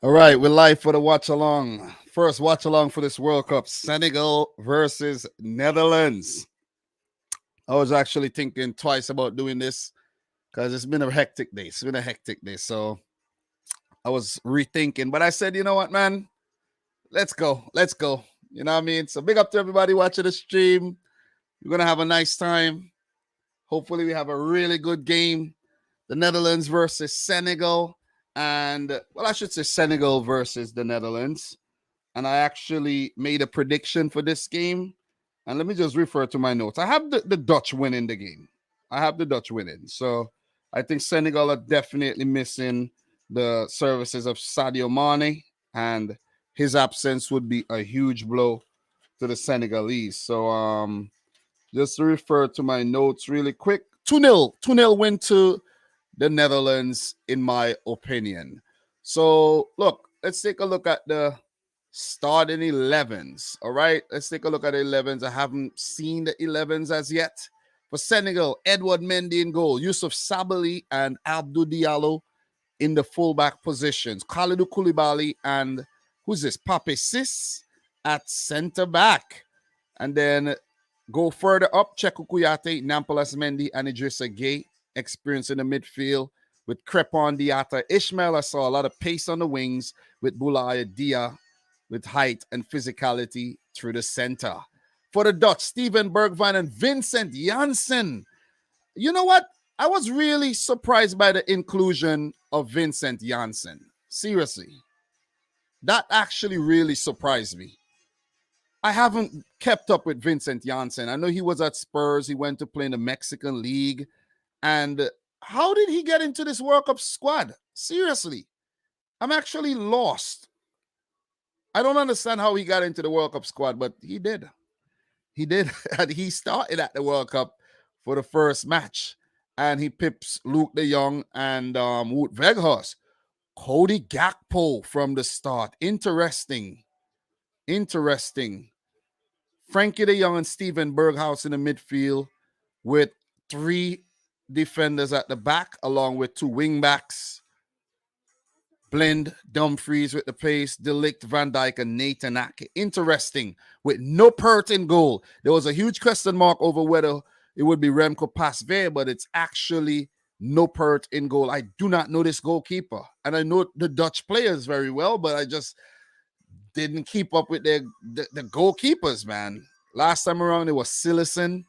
All right, we're live for the watch along. First watch along for this World Cup, Senegal versus Netherlands. I was actually thinking twice about doing this because it's been a hectic day. It's been a hectic day. So I was rethinking, but I said, you know what, man? Let's go. Let's go. You know what I mean? So big up to everybody watching the stream. We're going to have a nice time. Hopefully we have a really good game. The Netherlands versus Senegal. And, well, I should say Senegal versus the Netherlands. And I actually made a prediction for this game. And let me just refer to my notes. I have the Dutch winning the game. I have the Dutch winning. So I think Senegal are definitely missing the services of Sadio Mane. And his absence would be a huge blow to the Senegalese. So just to refer to my notes really quick. 2-0. 2-0 win to the Netherlands, in my opinion. So, look, let's take a look at the starting 11s. All right, let's take a look at the 11s. I haven't seen the 11s as yet. For Senegal, Edouard Mendy in goal, Yusuf Sabali and Abdou Diallo in the fullback positions. Khalidou Koulibaly and who's this? Pape Sis at center back. And then go further up, Chekou Kouyaté, Nampalys Mendy, and Idrissa Gueye. Experience in the midfield with Crepon Diatta. Ishmael, I saw a lot of pace on the wings with Boulaye Dia with height and physicality through the center. For the Dutch, Steven Bergwijn and Vincent Janssen. You know what? I was really surprised by the inclusion of Vincent Janssen. Seriously. That actually really surprised me. I haven't kept up with Vincent Janssen. I know he was at Spurs. He went to play in the Mexican League. And how did he get into this World Cup squad? Seriously, I'm actually lost. I don't understand how he got into the World Cup squad, but he did. He did. And he started at the World Cup for the first match. And he pips Luke de Jong and Wout Weghorst. Cody Gakpo from the start. Interesting. Frankie de Jong and Steven Berghuis in the midfield with 3 defenders at the back, along with 2 wing backs. Blend Dumfries with the pace, Delict, Van Dijk, and Nathan Ake. Interesting, with no Pert in goal. There was a huge question mark over whether it would be Remco Pasveer, but it's actually no Pert in goal. I do not know this goalkeeper, and I know the Dutch players very well, but I just didn't keep up with the goalkeepers, man. Last time around, it was Sillerson,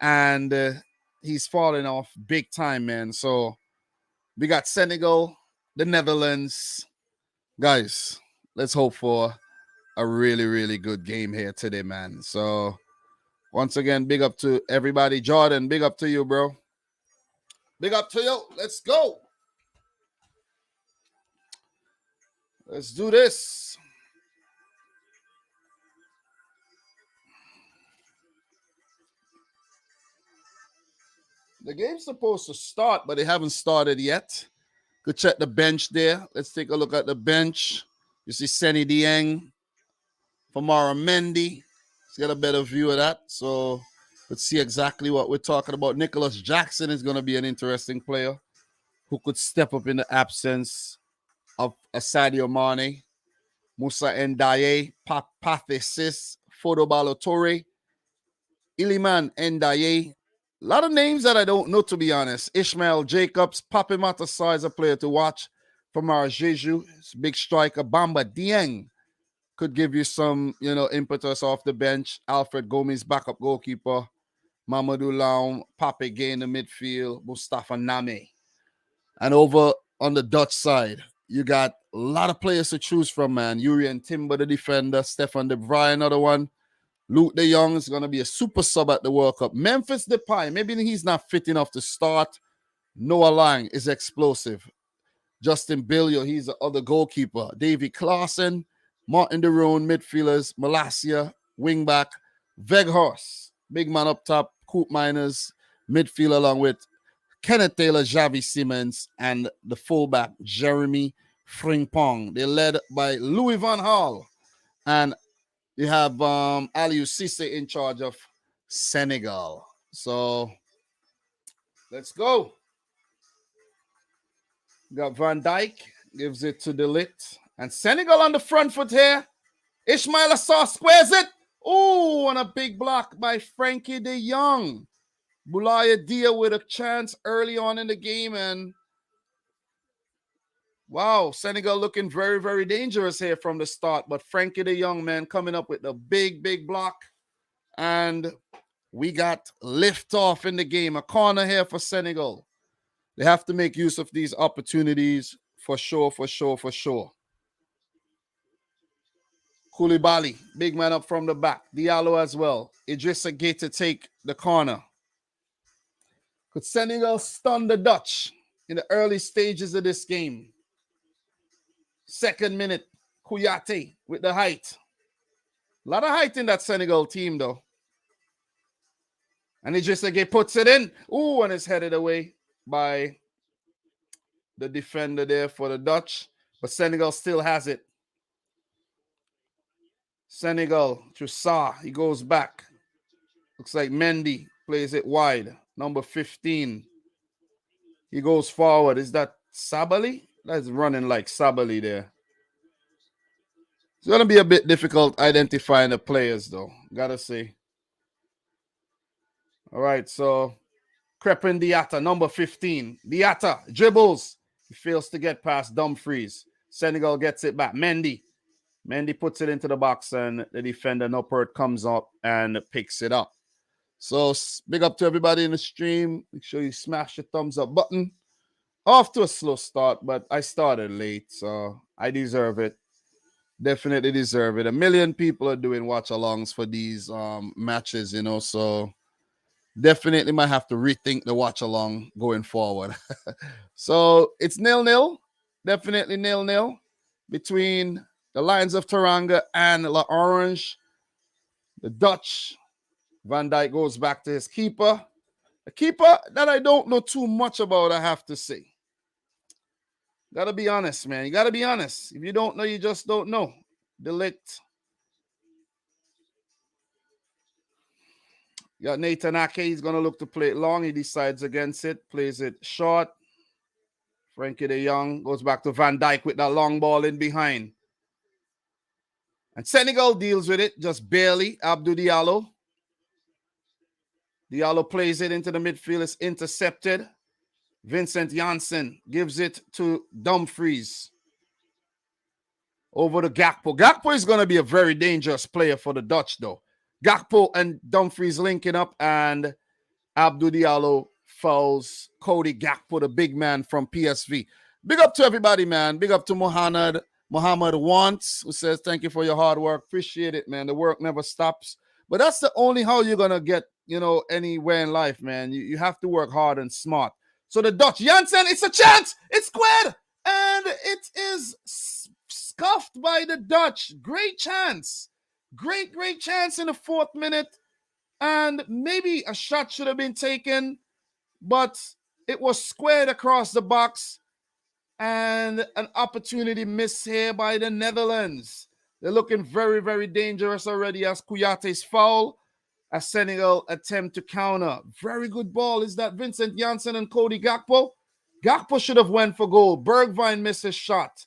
and he's falling off big time, man. So we got Senegal, the Netherlands. Guys, let's hope for a really, really good game here today, man. So once again, big up to everybody. Jordan, big up to you, bro. Big up to you. Let's go. Let's do this. The game's supposed to start, but they haven't started yet. Go check the bench there. Let's take a look at the bench. You see Seny Dieng, Famara Mendy. Let's get a better view of that. So let's see exactly what we're talking about. Nicholas Jackson is going to be an interesting player who could step up in the absence of Sadio Mane. Moussa Ndiaye, Pathé Ciss, Fodo Ballo-Touré, Iliman Ndiaye. A lot of names that I don't know, to be honest. Ishmael Jacobs, Pape Matasar is a player to watch. Famara Jeju, big striker. Bamba Dieng could give you some, impetus off the bench. Alfred Gomez, backup goalkeeper. Mamadou Laum, Pape Gueye in the midfield. Mustafa Name. And over on the Dutch side, you got a lot of players to choose from, man. Urian Timber, the defender. Stefan De Vrij, another one. Luke de Jong is going to be a super sub at the World Cup. Memphis Depay, maybe he's not fit enough to start. Noah Lang is explosive. Justin Billio, he's the other goalkeeper. Davy Klaassen, Martin de Roon, midfielders. Malacia, wingback. Weghorst, big man up top. Coop Miners, midfield, along with Kenneth Taylor, Xavi Simmons, and the fullback, Jeremy Frimpong. They're led by Louis van Gaal. And you have Aliou Cisse in charge of Senegal. So let's go. Got Van Dijk, gives it to De Ligt. And Senegal on the front foot here. Ismail Assar squares it. Oh, and a big block by Frankie de Jong. Boulaye Dia with a chance early on in the game. And wow, Senegal looking very, very dangerous here from the start. But Frankie de Jong, man, coming up with a big, big block. And we got lift off in the game. A corner here for Senegal. They have to make use of these opportunities for sure, for sure, for sure. Koulibaly, big man up from the back. Diallo as well. Idrissa Gueye to take the corner. Could Senegal stun the Dutch in the early stages of this game? Second minute, Kouyaté with the height. A lot of height in that Senegal team, though. And Idrissa Gueye puts it in. Ooh, and it's headed away by the defender there for the Dutch. But Senegal still has it. Senegal to Sarr. He goes back. Looks like Mendy plays it wide. Number 15. He goes forward. Is that Sabali? That's running like Sabali there. It's going to be a bit difficult identifying the players, though. Gotta say. All right, so Crepin Diatta, number 15. Diatta dribbles. He fails to get past Dumfries. Senegal gets it back. Mendy puts it into the box, and the defender Noppert comes up and picks it up. So big up to everybody in the stream. Make sure you smash the thumbs up button. Off to a slow start, but I started late, so I deserve it. Definitely deserve it. 1 million people are doing watch-alongs for these matches, you know, so definitely might have to rethink the watch-along going forward. So it's 0-0. Definitely 0-0 between the Lions of Teranga and La Orange. The Dutch, Van Dijk goes back to his keeper. A keeper that I don't know too much about, I have to say. Gotta be honest, man. You gotta be honest. If you don't know, you just don't know. Delict. You got Nathan Ake. He's gonna look to play it long. He decides against it. Plays it short. Frankie de Jong goes back to Van Dijk with that long ball in behind. And Senegal deals with it just barely. Abdou Diallo. Diallo plays it into the midfield. It's intercepted. Vincent Janssen gives it to Dumfries. Over to Gakpo. Gakpo is going to be a very dangerous player for the Dutch, though. Gakpo and Dumfries linking up, and Abdou Diallo fouls Cody Gakpo, the big man from PSV. Big up to everybody, man. Big up to Muhammad Wants, who says, thank you for your hard work. Appreciate it, man. The work never stops. But that's the only how you're going to get, you know, anywhere in life, man. You have to work hard and smart. So the Dutch, Janssen, it's a chance. It's squared. And it is scuffed by the Dutch. Great chance. Great chance in the 4th minute. And maybe a shot should have been taken, but it was squared across the box. And an opportunity missed here by the Netherlands. They're looking very, very dangerous already as Kouyaté's foul. As Senegal attempt to counter. Very good ball. Is that Vincent Janssen and Cody Gakpo? Gakpo should have went for goal. Bergwijn missed his shot.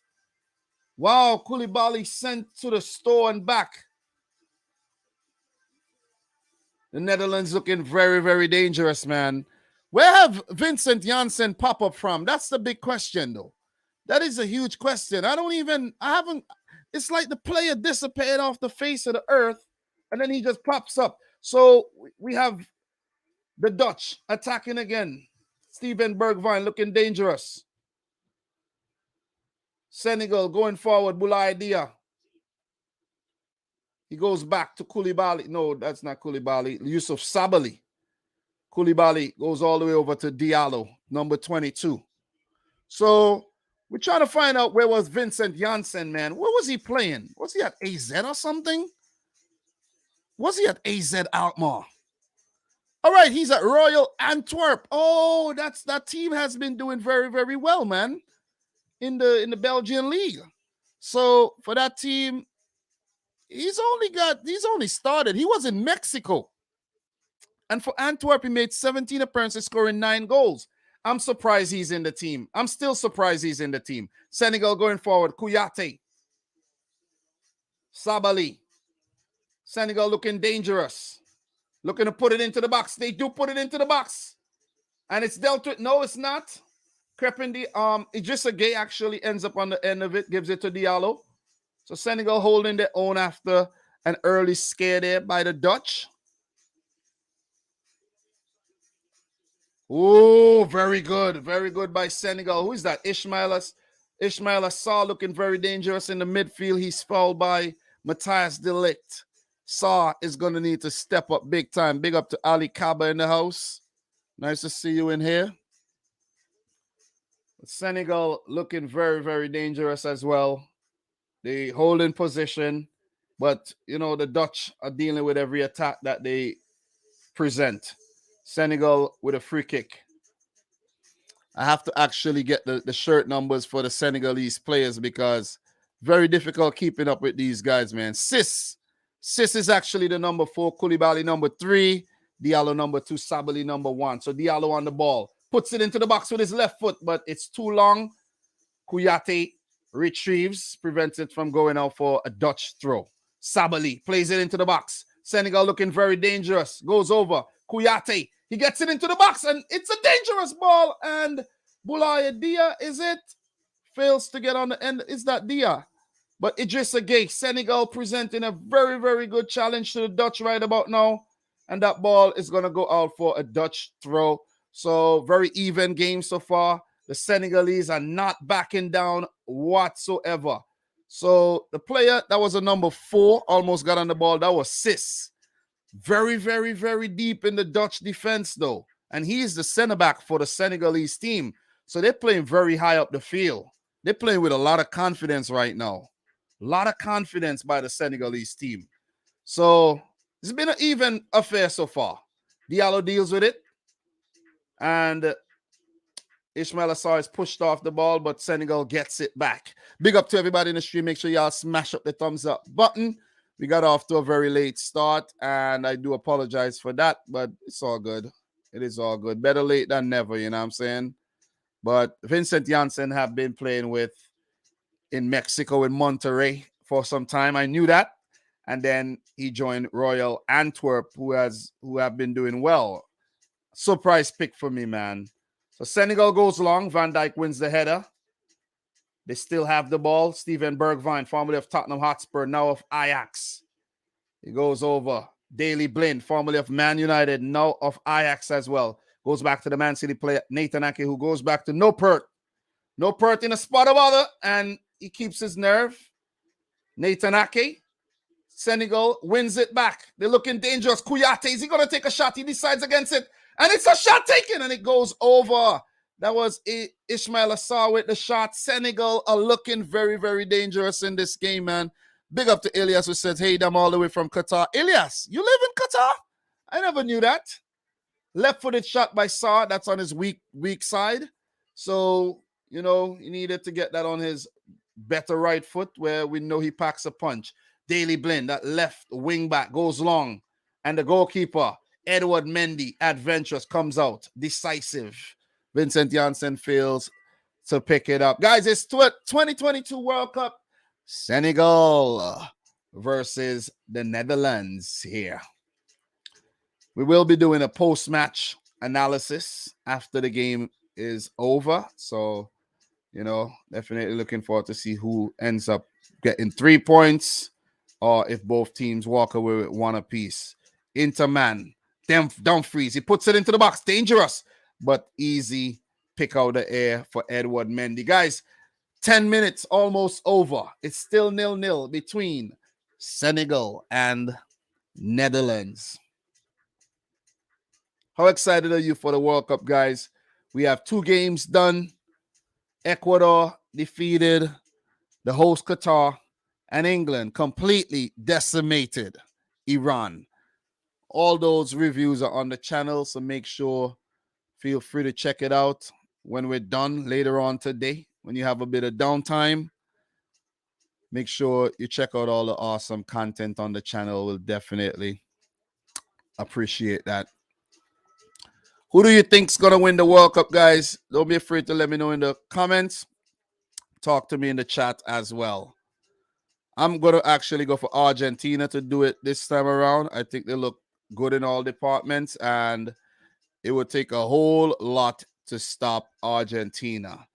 Wow, Koulibaly sent to the store and back. The Netherlands looking very, very dangerous, man. Where have Vincent Janssen pop up from? That's the big question, though. That is a huge question. It's like the player dissipated off the face of the earth, and then he just pops up. So we have the Dutch attacking again. Steven Bergwijn looking dangerous. Senegal going forward. Boulaye Dia. He goes back to Koulibaly. No, that's not Koulibaly. Yusuf Sabali. Koulibaly goes all the way over to Diallo, number 22. So we're trying to find out where was Vincent Janssen, man. Where was he playing? Was he at AZ or something? Was he at AZ Alkmaar? All right, he's at Royal Antwerp. Oh, that team has been doing very, very well, man, in the Belgian league. So for that team, he's only started. He was in Mexico. And for Antwerp, he made 17 appearances, scoring 9 goals. I'm surprised he's in the team. I'm still surprised he's in the team. Senegal going forward. Kouyaté. Sabali. Senegal looking dangerous. Looking to put it into the box. They do put it into the box. And it's dealt with. No, it's not. Crependi, Idrissa Gueye actually ends up on the end of it, gives it to Diallo. So Senegal holding their own after an early scare there by the Dutch. Oh, very good. Very good by Senegal. Who is that? Ismail Assar looking very dangerous in the midfield. He's fouled by Matthias de Ligt. Sarr is going to need to step up big time. Big up to Ali Kaba in the house. Nice to see you in here. Senegal looking very, very dangerous as well. They hold in position, but, you know, the Dutch are dealing with every attack that they present. Senegal with a free kick. I have to actually get the shirt numbers for the Senegalese players because very difficult keeping up with these guys, man. Sis is actually the number 4, Koulibaly number 3, Diallo number 2, Sabali number 1. So Diallo on the ball. Puts it into the box with his left foot, but it's too long. Kouyaté retrieves, prevents it from going out for a Dutch throw. Sabali plays it into the box. Senegal looking very dangerous. Goes over. Kouyaté. He gets it into the box, and it's a dangerous ball. And Boulaye Dia, is it? Fails to get on the end. Is that Dia? But Idrissa Gueye, Senegal presenting a very, very good challenge to the Dutch right about now. And that ball is going to go out for a Dutch throw. So very even game so far. The Senegalese are not backing down whatsoever. So the player that was a number 4 almost got on the ball. That was Sis. Very, very, very deep in the Dutch defense, though. And he's the center back for the Senegalese team. So they're playing very high up the field. They're playing with a lot of confidence right now. A lot of confidence by the Senegalese team. So it's been an even affair so far. Diallo deals with it. And Ismail Assar is pushed off the ball, but Senegal gets it back. Big up to everybody in the stream. Make sure y'all smash up the thumbs up button. We got off to a very late start, and I do apologize for that, but it's all good. It is all good. Better late than never, you know what I'm saying? But Vincent Janssen have been playing with in Mexico in Monterrey for some time. I knew that. And then he joined Royal Antwerp, who have been doing well. Surprise pick for me, man. So Senegal goes long. Van Dijk wins the header. They still have the ball. Steven Bergwijn, formerly of Tottenham Hotspur, now of Ajax. He goes over. Daley Blind, formerly of Man United, now of Ajax as well. Goes back to the Man City player, Nathan Ake, who goes back to Noppert. Noppert in a spot of other, and he keeps his nerve. Nathan Ake. Senegal wins it back. They're looking dangerous. Kouyaté, is he going to take a shot? He decides against it. And it's a shot taken, and it goes over. That was Ismail Assar with the shot. Senegal are looking very, very dangerous in this game, man. Big up to Elias, who says, hey, I'm all the way from Qatar. Elias, you live in Qatar? I never knew that. Left-footed shot by Sarr. That's on his weak side. So, you know, he needed to get that on his better right foot where we know he packs a punch. Daley Blind, that left wing back, goes long. And the goalkeeper, Edward Mendy, adventurous, comes out. Decisive. Vincent Janssen fails to pick it up. Guys, it's 2022 World Cup. Senegal versus the Netherlands here. We will be doing a post-match analysis after the game is over. So, you know, definitely looking forward to see who ends up getting 3 points or if both teams walk away with 1 apiece. Interman, Dumfries, he puts it into the box. Dangerous, but easy pick out the air for Edward Mendy. Guys, 10 minutes almost over. It's still 0-0 between Senegal and Netherlands. How excited are you for the World Cup, guys? We have 2 games done. Ecuador defeated the host Qatar, and England completely decimated Iran. All those reviews are on the channel, so make sure, feel free to check it out when we're done later on today. When you have a bit of downtime, make sure you check out all the awesome content on the channel. We'll definitely appreciate that. Who do you think's going to win the World Cup, guys? Don't be afraid to let me know in the comments. Talk to me in the chat as well. I'm going to actually go for Argentina to do it this time around. I think they look good in all departments, and it would take a whole lot to stop Argentina.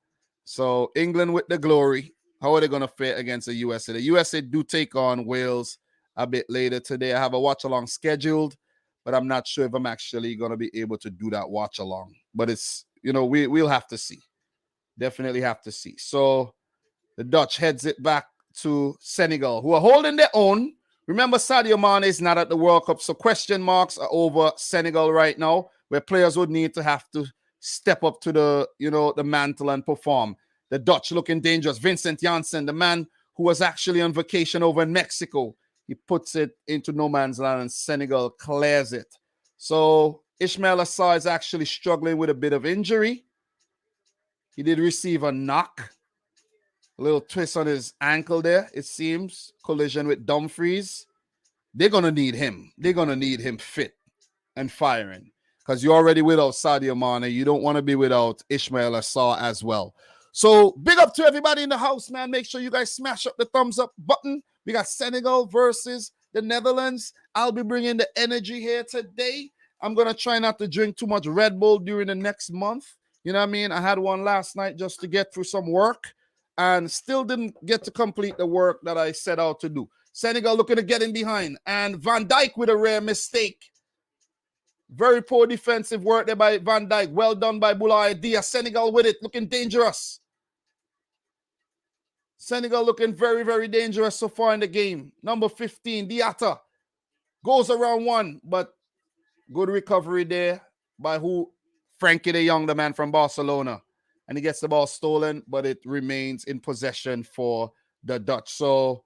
So England with the glory. How are they going to fare against the USA? The USA do take on Wales a bit later today. I have a watch along scheduled, but I'm not sure if I'm actually going to be able to do that watch along. But it's, we'll have to see. Definitely have to see. So the Dutch heads it back to Senegal, who are holding their own. Remember, Sadio Mane is not at the World Cup, so question marks are over Senegal right now, where players would need to have to step up to the mantle and perform. The Dutch looking dangerous. Vincent Janssen, the man who was actually on vacation over in Mexico, he puts it into no man's land, and Senegal clears it. So Ismail Assar is actually struggling with a bit of injury. He did receive a knock. A little twist on his ankle there, it seems. Collision with Dumfries. They're going to need him. They're going to need him fit and firing. Because you're already without Sadio Mane. You don't want to be without Ismail Assar as well. So big up to everybody in the house, man. Make sure you guys smash up the thumbs up button. We got Senegal versus the Netherlands. I'll be bringing the energy here today. I'm going to try not to drink too much Red Bull during the next month. You know what I mean? I had one last night just to get through some work, and still didn't get to complete the work that I set out to do. Senegal looking to get in behind. And Van Dijk with a rare mistake. Very poor defensive work there by Van Dijk. Well done by Boulaye Dia. Senegal with it, looking dangerous. Senegal looking very, very dangerous so far in the game. Number 15, Diatta. Goes around one, but good recovery there by who? Frankie de Jong, the man from Barcelona. And he gets the ball stolen, but it remains in possession for the Dutch. So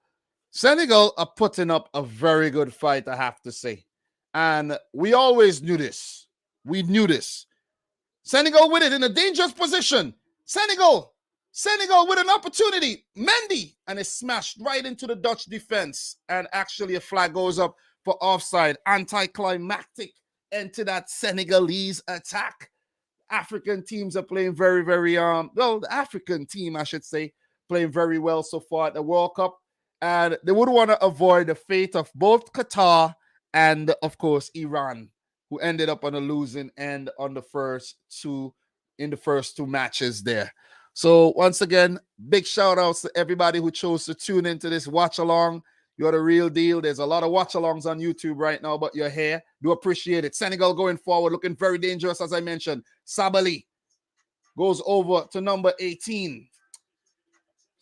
Senegal are putting up a very good fight, I have to say. And we always knew this. We knew this. Senegal with it in a dangerous position. Senegal with an opportunity. Mendy. And it's smashed right into the Dutch defense. And actually a flag goes up for offside. Anticlimactic end to that Senegalese attack. African teams are playing very, very, the African team, I should say, playing very well so far at the World Cup. And they would want to avoid the fate of both Qatar and, of course, Iran, who ended up on a losing end on the first two matches there. So once again, big shout outs to everybody who chose to tune into this watch along. You're the real deal. There's a lot of watch alongs on YouTube right now, but you're here. Do appreciate it. Senegal going forward, looking very dangerous, as I mentioned. Sabali goes over to number 18.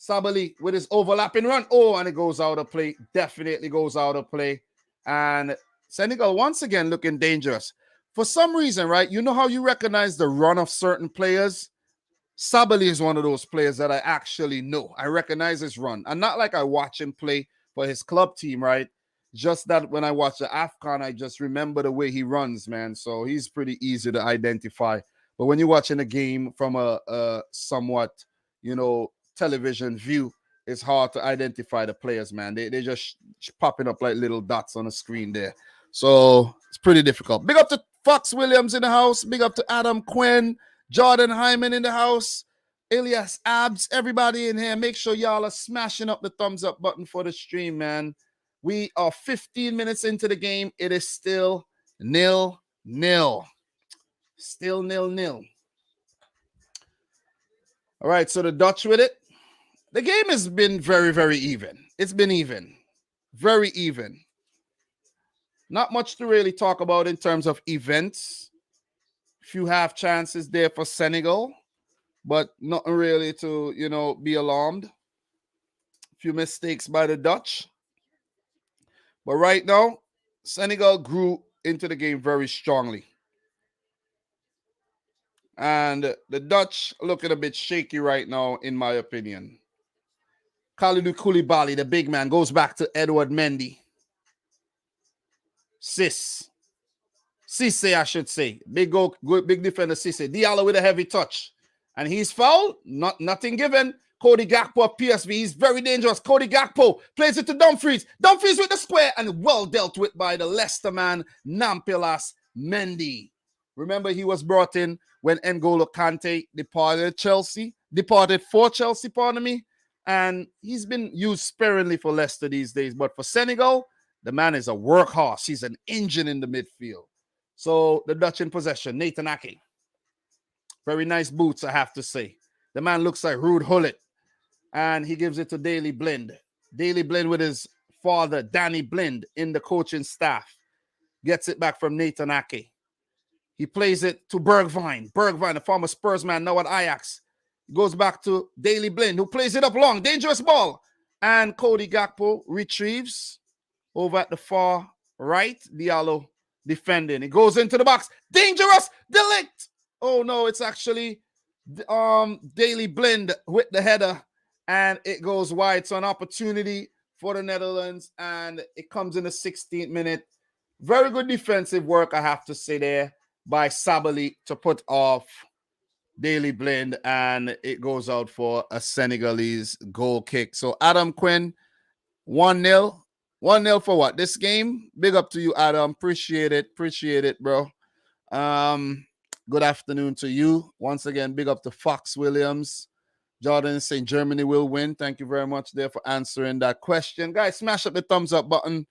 Sabali with his overlapping run. Oh, and it goes out of play. Definitely goes out of play. And Senegal once again looking dangerous. For some reason, right? You know how you recognize the run of certain players? Sabali is one of those players that I actually know. I recognize his run. And not like I watch him play for his club team, right? Just that when I watch the AFCON, I just remember the way he runs, man. So he's pretty easy to identify. But when you're watching a game from a somewhat, television view, it's hard to identify the players, man. They just popping up like little dots on the screen there. So it's pretty difficult. Big up to Fox Williams in the house. Big up to Adam Quinn, Jordan Hyman in the house. Elias Abs, everybody in here, make sure y'all are smashing up the thumbs up button for the stream, man. We are 15 minutes into the game. It is still 0-0. Still 0-0. All right, so the Dutch with it. The game has been very, very even. It's been even. Very even. Not much to really talk about in terms of events. Few half chances there for Senegal. But nothing really to, be alarmed. A few mistakes by the Dutch. But right now, Senegal grew into the game very strongly. And the Dutch looking a bit shaky right now, in my opinion. Kalidou Koulibaly, the big man, goes back to Edouard Mendy. Cisse, I should say. Big defender, Cisse. Diallo with a heavy touch. And he's fouled. Nothing given. Cody Gakpo of PSV. He's very dangerous. Cody Gakpo plays it to Dumfries. Dumfries with the square and well dealt with by the Leicester man, Nampilas Mendy. Remember, he was brought in when N'Golo Kante departed for Chelsea, pardon me. And he's been used sparingly for Leicester these days. But for Senegal, the man is a workhorse. He's an engine in the midfield. So the Dutch in possession, Nathan Ake. Very nice boots, I have to say. The man looks like Ruud Gullit. And he gives it to Daley Blind. Daley Blind with his father, Danny Blind, in the coaching staff. Gets it back from Nathan Ake. He plays it to Bergwijn. Bergwijn, the former Spurs man, now at Ajax. Goes back to Daley Blind, who plays it up long. Dangerous ball. And Cody Gakpo retrieves over at the far right. Diallo defending. It goes into the box. Dangerous. Delict. Oh, no, it's actually Daley Blind with the header. And it goes wide. So an opportunity for the Netherlands. And it comes in the 16th minute. Very good defensive work, I have to say there, by Sabali to put off Daley Blind, and it goes out for a Senegalese goal kick. So Adam Quinn, 1-0. 1-0 for what? This game? Big up to you, Adam. Appreciate it. Appreciate it, bro. Good afternoon to you. Once again, big up to Fox Williams. Jordan saying Germany will win. Thank you very much there for answering that question. Guys, smash up the thumbs up button.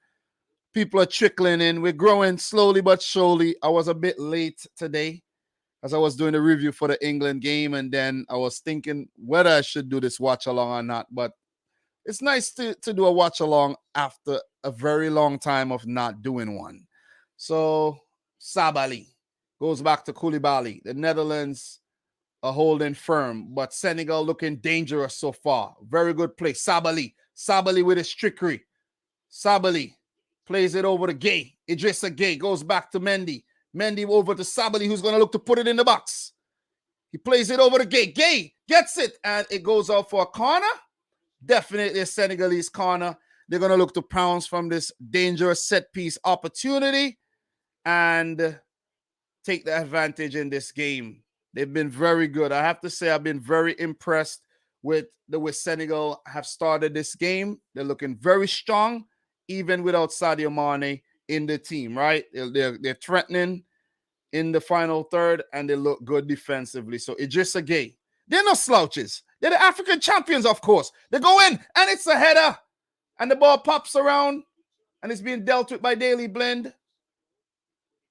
People are trickling in. We're growing slowly but surely. I was a bit late today as I was doing a review for the England game, and then I was thinking whether I should do this watch along or not. But it's nice to do a watch along after a very long time of not doing one. So Sabali goes back to Koulibaly. The Netherlands are holding firm, but Senegal looking dangerous so far. Very good play. Sabali with his trickery. Sabali plays it over to Gay. Idrissa Gay goes back to Mendy. Mendy over to Sabali, who's going to look to put it in the box. He plays it over to Gay. Gay gets it, and it goes out for a corner. Definitely a Senegalese corner. They're going to look to pounce from this dangerous set-piece opportunity and take the advantage in this game. They've been very good. I have to say I've been very impressed with the way Senegal have started this game. They're looking very strong, even without Sadio Mane in the team, right? They're threatening in the final third, and they look good defensively. So Idrissa Gay, they're no slouches. They're the African champions, of course. They go in, and it's a header, and the ball pops around, and it's being dealt with by Daley Blind.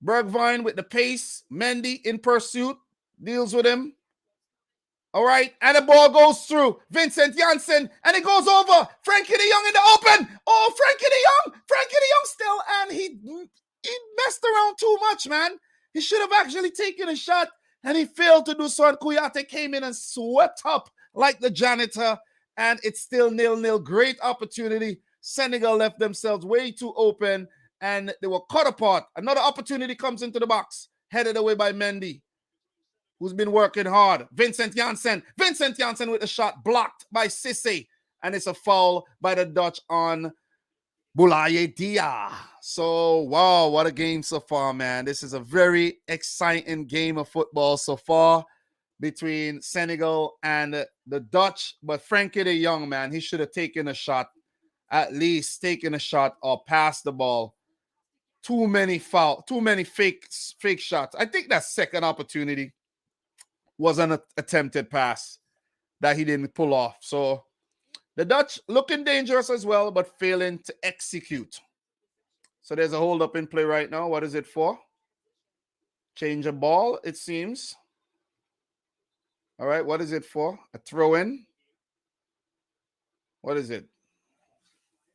Bergwijn with the pace. Mendy in pursuit, deals with him. All right, and the ball goes through Vincent Janssen, and it goes over Frankie de Jong in the open. Oh, Frankie de Jong still, and he messed around too much, man. He should have actually taken a shot, and he failed to do so, and Kouyaté came in and swept up like the janitor, and it's still 0-0. Great opportunity. Senegal left themselves way too open, and they were cut apart. Another opportunity comes into the box, headed away by Mendy, who's been working hard. Vincent Janssen with a shot blocked by Cissé. And it's a foul by the Dutch on Boulaye Dia. So, wow, what a game so far, man. This is a very exciting game of football so far between Senegal and the Dutch. But Frankie de Jong, man, he should have taken a shot, at least taken a shot or passed the ball. Too many fake shots. I think that second opportunity was an attempted pass that he didn't pull off. So the Dutch looking dangerous as well, but failing to execute. So there's a hold up in play right now. What is it for? Change of ball, it seems. All right, what is it for? A throw in? What is it?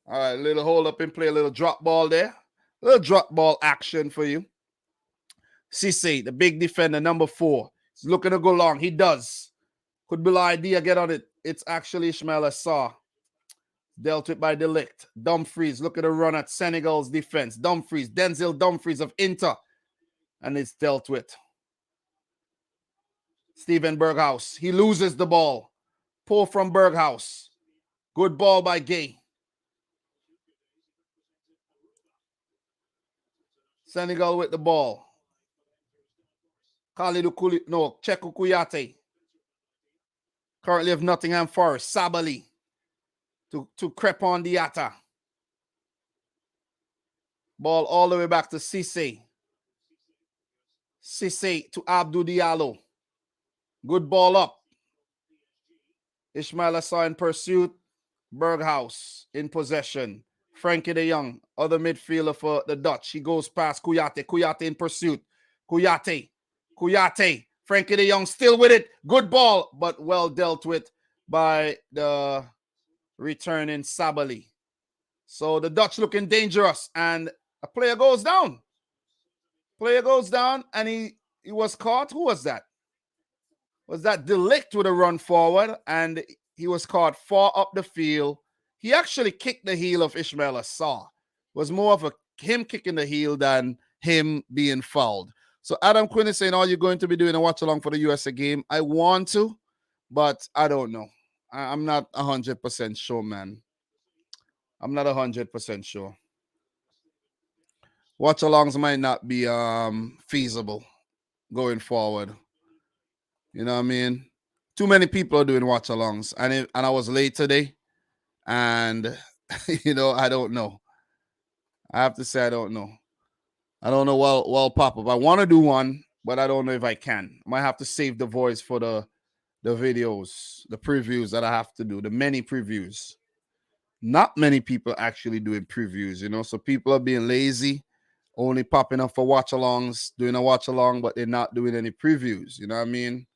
All right, a little hold up in play, a little drop ball there. A little drop ball action for you. Cissé, the big defender, number 4. He's looking to go long. He does. Could be the idea, get on it. It's actually Ismail Assar. Dealt with by Delict. Dumfries looking to run at Senegal's defense. Denzel Dumfries of Inter. And it's dealt with. Steven Berghuis. He loses the ball. Pull from Berghuis. Good ball by Gay. Senegal with the ball. Cheikhou Kouyaté. Currently of Nottingham Forest. Sabali to Crépin Diatta. Ball all the way back to Cissé. Cissé to Abdou Diallo. Good ball up. Ismail Assar in pursuit. Berghaus in possession. Frankie de Jong, other midfielder for the Dutch. He goes past Kouyaté. Kouyaté in pursuit. Kouyaté. Frankie de Jong still with it. Good ball, but well dealt with by the returning Sabali. So the Dutch looking dangerous, and a player goes down. And he was caught. Who was that? Was that De Ligt with a run forward, and he was caught far up the field. He actually kicked the heel of Ismail Assar. It was more of him kicking the heel than him being fouled. So Adam Quinn is saying, are you going to be doing a watch along for the USA game? I want to, but I don't know. I'm not 100% sure, man. I'm not 100% sure. Watch alongs might not be feasible going forward. You know what I mean? Too many people are doing watch alongs, and I was late today, and I don't know. I have to say I don't know. I don't know. Well, pop up. I want to do one, but I don't know if I can. I might have to save the voice for the videos, the previews that I have to do, the many previews. Not many people actually doing previews, so people are being lazy, only popping up for watch alongs, doing a watch along, but they're not doing any previews. You know what I mean?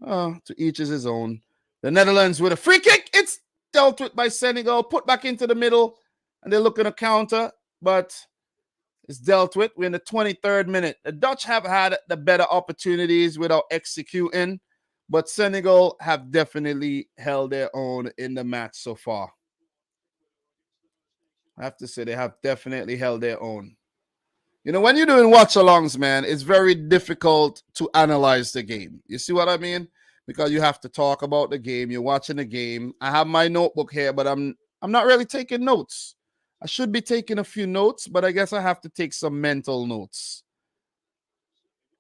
To each is his own. The Netherlands with a free kick. It's dealt with by Senegal, put back into the middle, and they're looking to counter, but it's dealt with. We're in the 23rd minute. The Dutch have had the better opportunities without executing, but Senegal have definitely held their own in the match so far. I have to say they have definitely held their own. When you're doing watch-alongs, man, it's very difficult to analyze the game. You see what I mean? Because you have to talk about the game. You're watching the game. I have my notebook here, but I'm not really taking notes. I should be taking a few notes, but I guess I have to take some mental notes.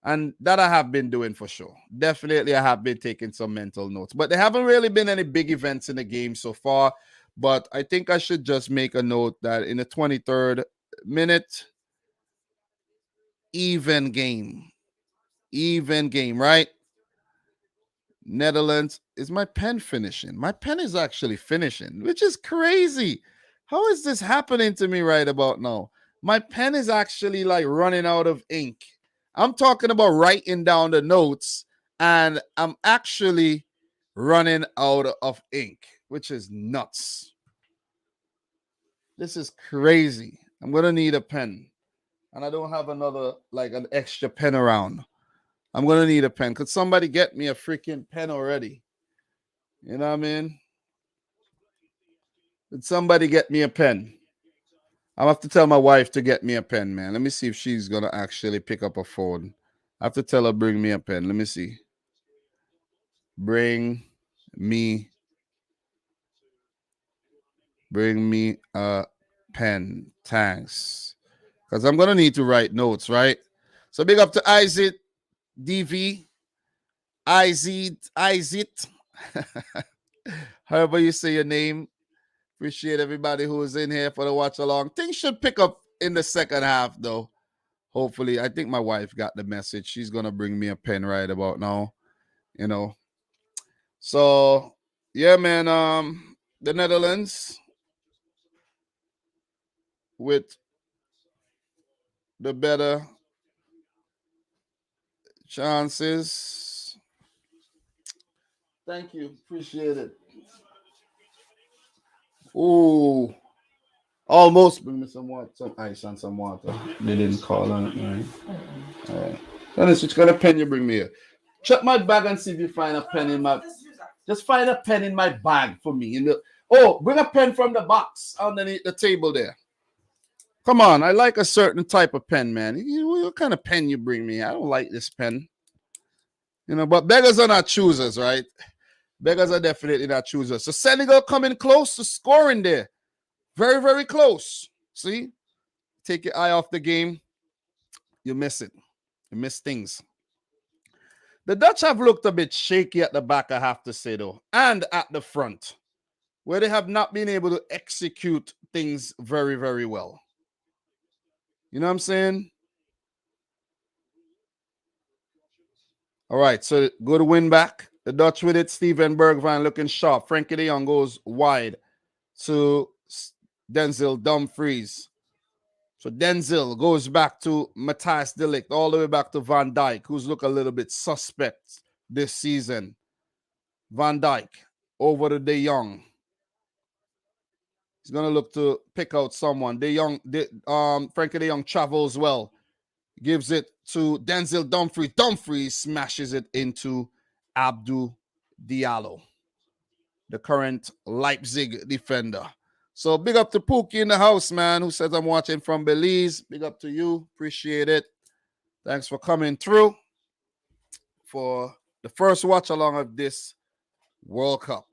And that I have been doing for sure. Definitely, I have been taking some mental notes. But there haven't really been any big events in the game so far. But I think I should just make a note that in the 23rd minute, even game, right? Netherlands. Is my pen finishing? My pen is actually finishing, which is crazy. How is this happening to me right about now? My pen is actually like running out of ink. I'm talking about writing down the notes, and I'm actually running out of ink, which is nuts. This is crazy. I'm going to need a pen. And I don't have another, like an extra pen around. I'm going to need a pen. Could somebody get me a freaking pen already? You know what I mean? Could somebody get me a pen? I'll have to tell my wife to get me a pen, man. Let me see if she's going to actually pick up a phone. I have to tell her, bring me a pen. Let me see. Bring me a pen. Thanks. Because I'm going to need to write notes, right? So big up to Isaac, DV, Isaac. However you say your name. Appreciate everybody who is in here for the watch along. Things should pick up in the second half, though. Hopefully. I think my wife got the message. She's going to bring me a pen right about now. So, yeah, man. The Netherlands with the better chances. Thank you. Appreciate it. Ooh. Almost bring me some water, some ice and some water. They didn't call on it, right? All right. Dennis, which kind of pen you bring me here? Check my bag and see if you find a pen in my... Just find a pen in my bag for me. Bring a pen from the box underneath the table there. Come on, I like a certain type of pen, man. What kind of pen you bring me? I don't like this pen. But beggars are not choosers, right? Beggars are definitely not choosers. So Senegal coming close to scoring there. Very, very close. See? Take your eye off the game. You miss it. You miss things. The Dutch have looked a bit shaky at the back, I have to say, though, and at the front, where they have not been able to execute things very, very well. You know what I'm saying? All right, so good win back. The Dutch with it. Steven Bergwijn looking sharp. Frankie de Jong goes wide. to Denzel Dumfries. So Denzel goes back to Matthias de Ligt, all the way back to Van Dijk, who's looked a little bit suspect this season. Van Dijk over to De Jong. He's gonna look to pick out someone. Frankie De Jong travels well. Gives it to Denzel Dumfries. Dumfries smashes it into Abdou Diallo, the current Leipzig defender. So big up to Pookie in the house, man, who says I'm watching from Belize. Big up to you. Appreciate it. Thanks for coming through for the first watch along of this World Cup.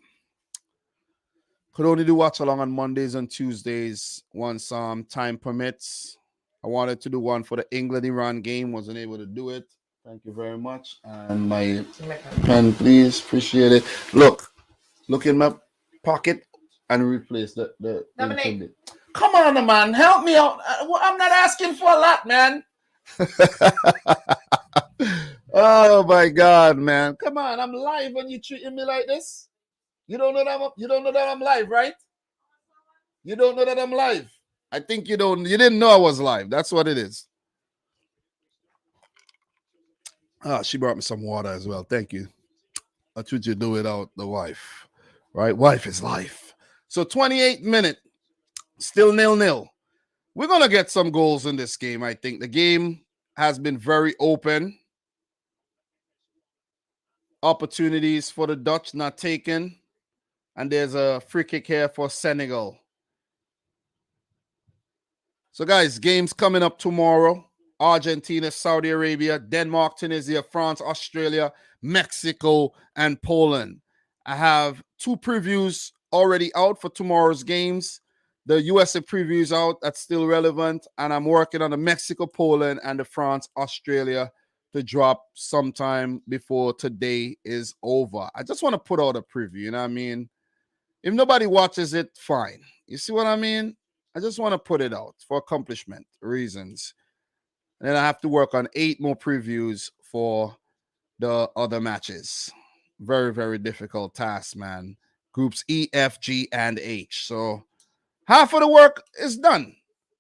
Could only do watch along on Mondays and Tuesdays once time permits. I wanted to do one for the England-Iran game. Wasn't able to do it. Thank you very much. And my pen, please. Appreciate it. Look in my pocket and replace the Dominic. Come on, man. Help me out. I'm not asking for a lot, man. Oh, my God, man. Come on. I'm live and you treating me like this? You don't know that I'm live, right? You don't know that I'm live. I think you didn't know I was live. That's what it is. She brought me some water as well. Thank you. That's what you do without the wife, right? Wife is life. So 28 minutes, still 0-0. We're going to get some goals in this game, I think. The game has been very open. Opportunities for the Dutch not taken. And there's a free kick here for Senegal. So, guys, games coming up tomorrow. Argentina, Saudi Arabia, Denmark, Tunisia, France, Australia, Mexico, and Poland. I have 2 previews already out for tomorrow's games. The USA preview is out. That's still relevant. And I'm working on the Mexico, Poland, and the France, Australia to drop sometime before today is over. I just want to put out a preview, you know what I mean? If nobody watches it, fine. You see what I mean? I just want to put it out for accomplishment reasons. And then I have to work on 8 more previews for the other matches. Very, very difficult task, man. Groups E, F, G, and H. So half of the work is done.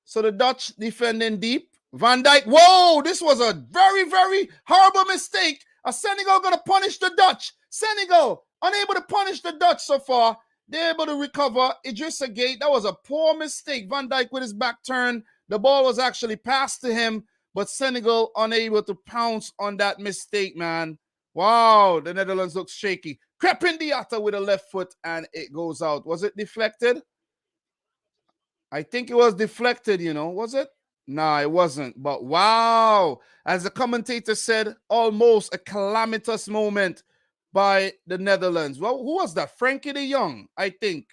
So the Dutch defending deep. Van Dijk. Whoa, this was a very, very horrible mistake. Are Senegal going to punish the Dutch? Senegal unable to punish the Dutch so far. They're able to recover. Idrissa Gueye, that was a poor mistake. Van Dijk with his back turn. The ball was actually passed to him, but Senegal unable to pounce on that mistake, man. Wow, the Netherlands looks shaky. Crepin Diatta with a left foot, and it goes out. Was it deflected? I think it was deflected, Was it? Nah, it wasn't. But wow, as the commentator said, almost a calamitous moment by the Netherlands. Well, who was that? Frankie de Jong, I think,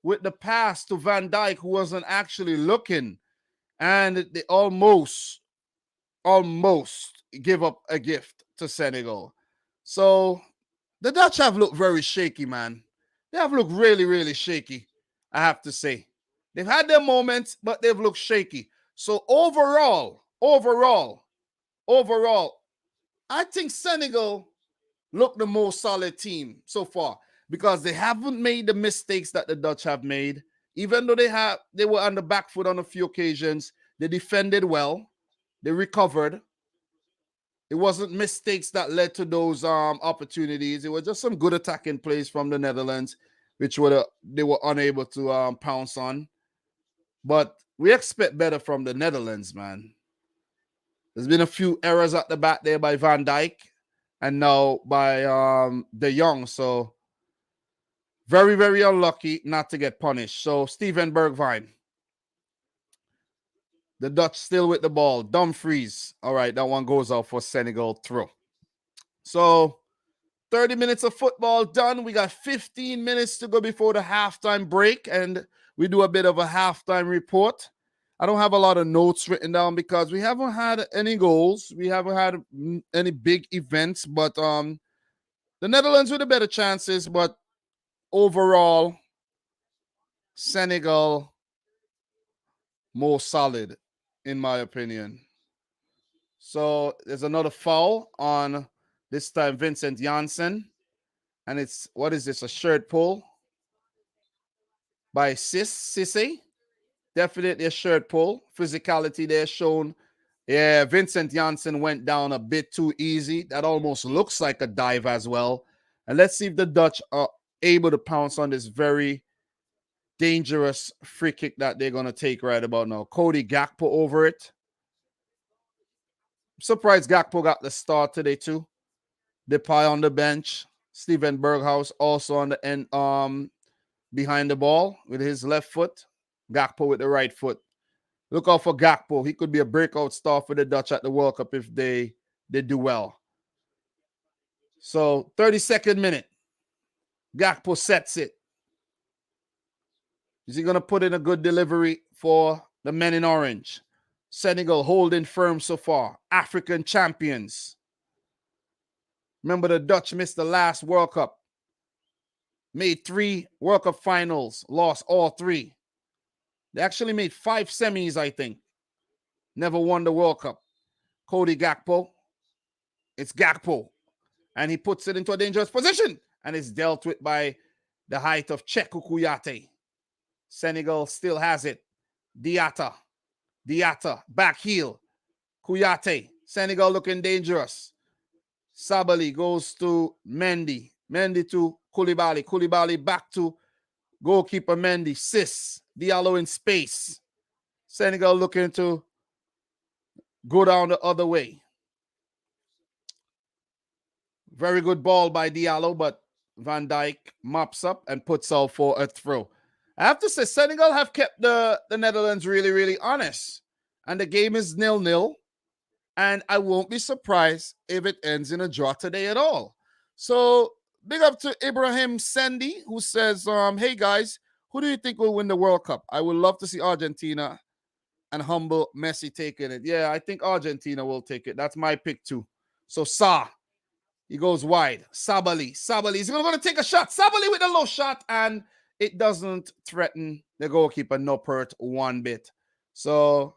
with the pass to Van Dijk, who wasn't actually looking. And they almost give up a gift to Senegal. So the Dutch have looked very shaky, man. They have looked really, really shaky, I have to say. They've had their moments, but they've looked shaky. So overall, I think Senegal look the most solid team so far because they haven't made the mistakes that the Dutch have made. Even though they were on the back foot on a few occasions, they defended well, they recovered. It wasn't mistakes that led to those opportunities. It was just some good attacking plays from the Netherlands, which they were unable to pounce on. But we expect better from the Netherlands, man. There's been a few errors at the back there by Van Dijk and now by De Jong. So very, very unlucky not to get punished. So Steven Bergwijn. The Dutch still with the ball. Dumfries. All right, that one goes out for Senegal throw. So 30 minutes of football done. We got 15 minutes to go before the halftime break, and we do a bit of a halftime report. I don't have a lot of notes written down because we haven't had any goals. We haven't had any big events, but the Netherlands with the better chances, but overall, Senegal more solid, in my opinion. So there's another foul on this time Vincent Janssen. And it's, what is this, a shirt pull? by Sissy. Definitely a shirt pull. Physicality there shown. Yeah, Vincent Janssen went down a bit too easy. That almost looks like a dive as well. And let's see if the Dutch are able to pounce on this very dangerous free kick that they're going to take right about now. Cody Gakpo over it. Surprised Gakpo got the start today too. Depay on the bench. Steven Berghaus also on the end, behind the ball with his left foot. Gakpo with the right foot. Look out for Gakpo. He could be a breakout star for the Dutch at the World Cup if they do well. So 32nd minute. Gakpo sets it. Is he going to put in a good delivery for the men in orange? Senegal holding firm so far. African champions. Remember, the Dutch missed the last World Cup. Made 3 World Cup finals. Lost all 3. They actually made 5 semis, I think. Never won the World Cup. Cody Gakpo. It's Gakpo. And he puts it into a dangerous position. And it's dealt with by the height of Cheku Kouyaté. Senegal still has it. Diatta, back heel. Kouyaté. Senegal looking dangerous. Sabali goes to Mendy. Mendy to Koulibaly. Koulibaly back to goalkeeper Mendy. Sis. Diallo in space. Senegal looking to go down the other way. Very good ball by Diallo, but Van Dijk mops up and puts out for a throw. I have to say, Senegal have kept the Netherlands really, really honest. And the game is 0-0. And I won't be surprised if it ends in a draw today at all. So, big up to Ibrahim Sendi, who says, hey guys, who do you think will win the World Cup? I would love to see Argentina and humble Messi taking it. Yeah, I think Argentina will take it. That's my pick too. So, he goes wide. Sabali. He's going to take a shot. Sabali with a low shot, and it doesn't threaten the goalkeeper, no pert one bit. So,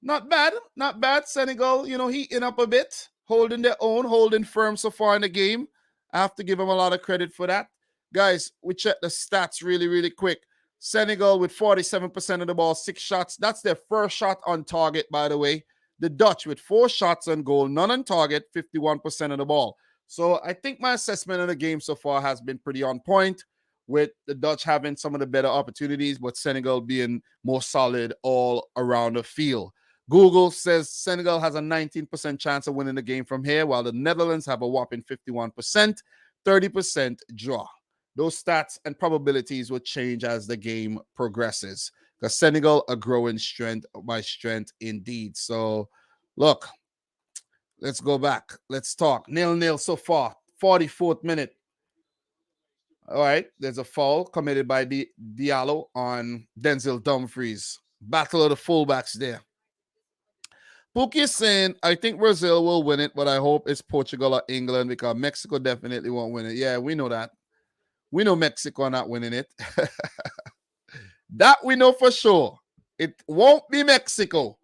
not bad. Senegal, heating up a bit, holding their own, holding firm so far in the game. I have to give them a lot of credit for that. Guys, we check the stats really, really quick. Senegal with 47% of the ball, 6 shots. That's their first shot on target, by the way. The Dutch with 4 shots on goal, none on target, 51% of the ball. So I think my assessment of the game so far has been pretty on point, with the Dutch having some of the better opportunities, but Senegal being more solid all around the field. Google says Senegal has a 19% chance of winning the game from here, while the Netherlands have a whopping 51%, 30% draw. Those stats and probabilities will change as the game progresses, because Senegal are growing strength by strength indeed. So, look, let's go back. Let's talk. 0-0 so far, 44th minute. All right, there's a foul committed by Diallo on Denzel Dumfries. Battle of the fullbacks there. Pookie is saying, I think Brazil will win it, but I hope it's Portugal or England, because Mexico definitely won't win it. Yeah, we know that. We know Mexico are not winning it. That we know for sure. It won't be Mexico.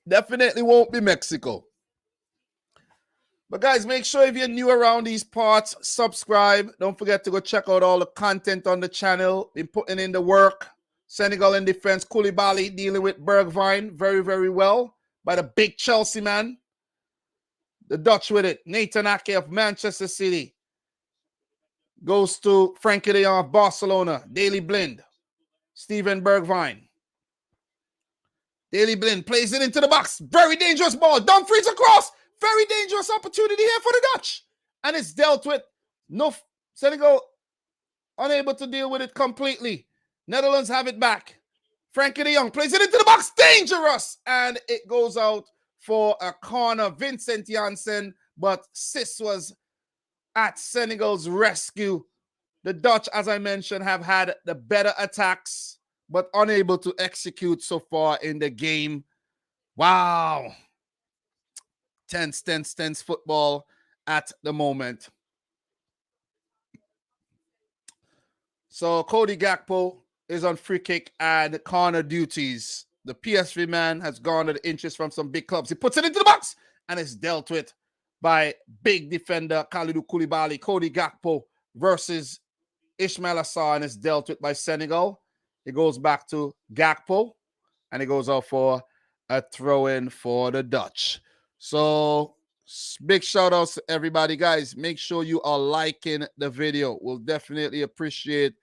Definitely won't be Mexico. But guys, make sure if you're new around these parts, subscribe. Don't forget to go check out all the content on the channel. Been putting in the work. Senegal in defense. Koulibaly dealing with Bergwijn very, very well by the big Chelsea man. The Dutch with it. Nathan Ake of Manchester City goes to Frankie de Jong of Barcelona. Daley Blind. Steven Bergwijn. Daley Blind plays it into the box. Very dangerous ball. Dumfries across. Very dangerous opportunity here for the Dutch. And it's dealt with. No, Senegal unable to deal with it completely. Netherlands have it back. Frankie de Jong plays it into the box. Dangerous. And it goes out for a corner. Vincent Janssen. But Sis was at Senegal's rescue. The Dutch, as I mentioned, have had the better attacks, but unable to execute so far in the game. Wow. Tense football at the moment. So Cody Gakpo is on free kick and corner duties. The PSV man has garnered interest from some big clubs. He puts it into the box and it's dealt with by big defender Kalidou Koulibaly. Cody Gakpo versus Ismail Assar is dealt with by Senegal. It goes back to Gakpo, and it goes out for a throw-in for the Dutch. So big shout outs to everybody, guys. Make sure you are liking the video. We'll definitely appreciate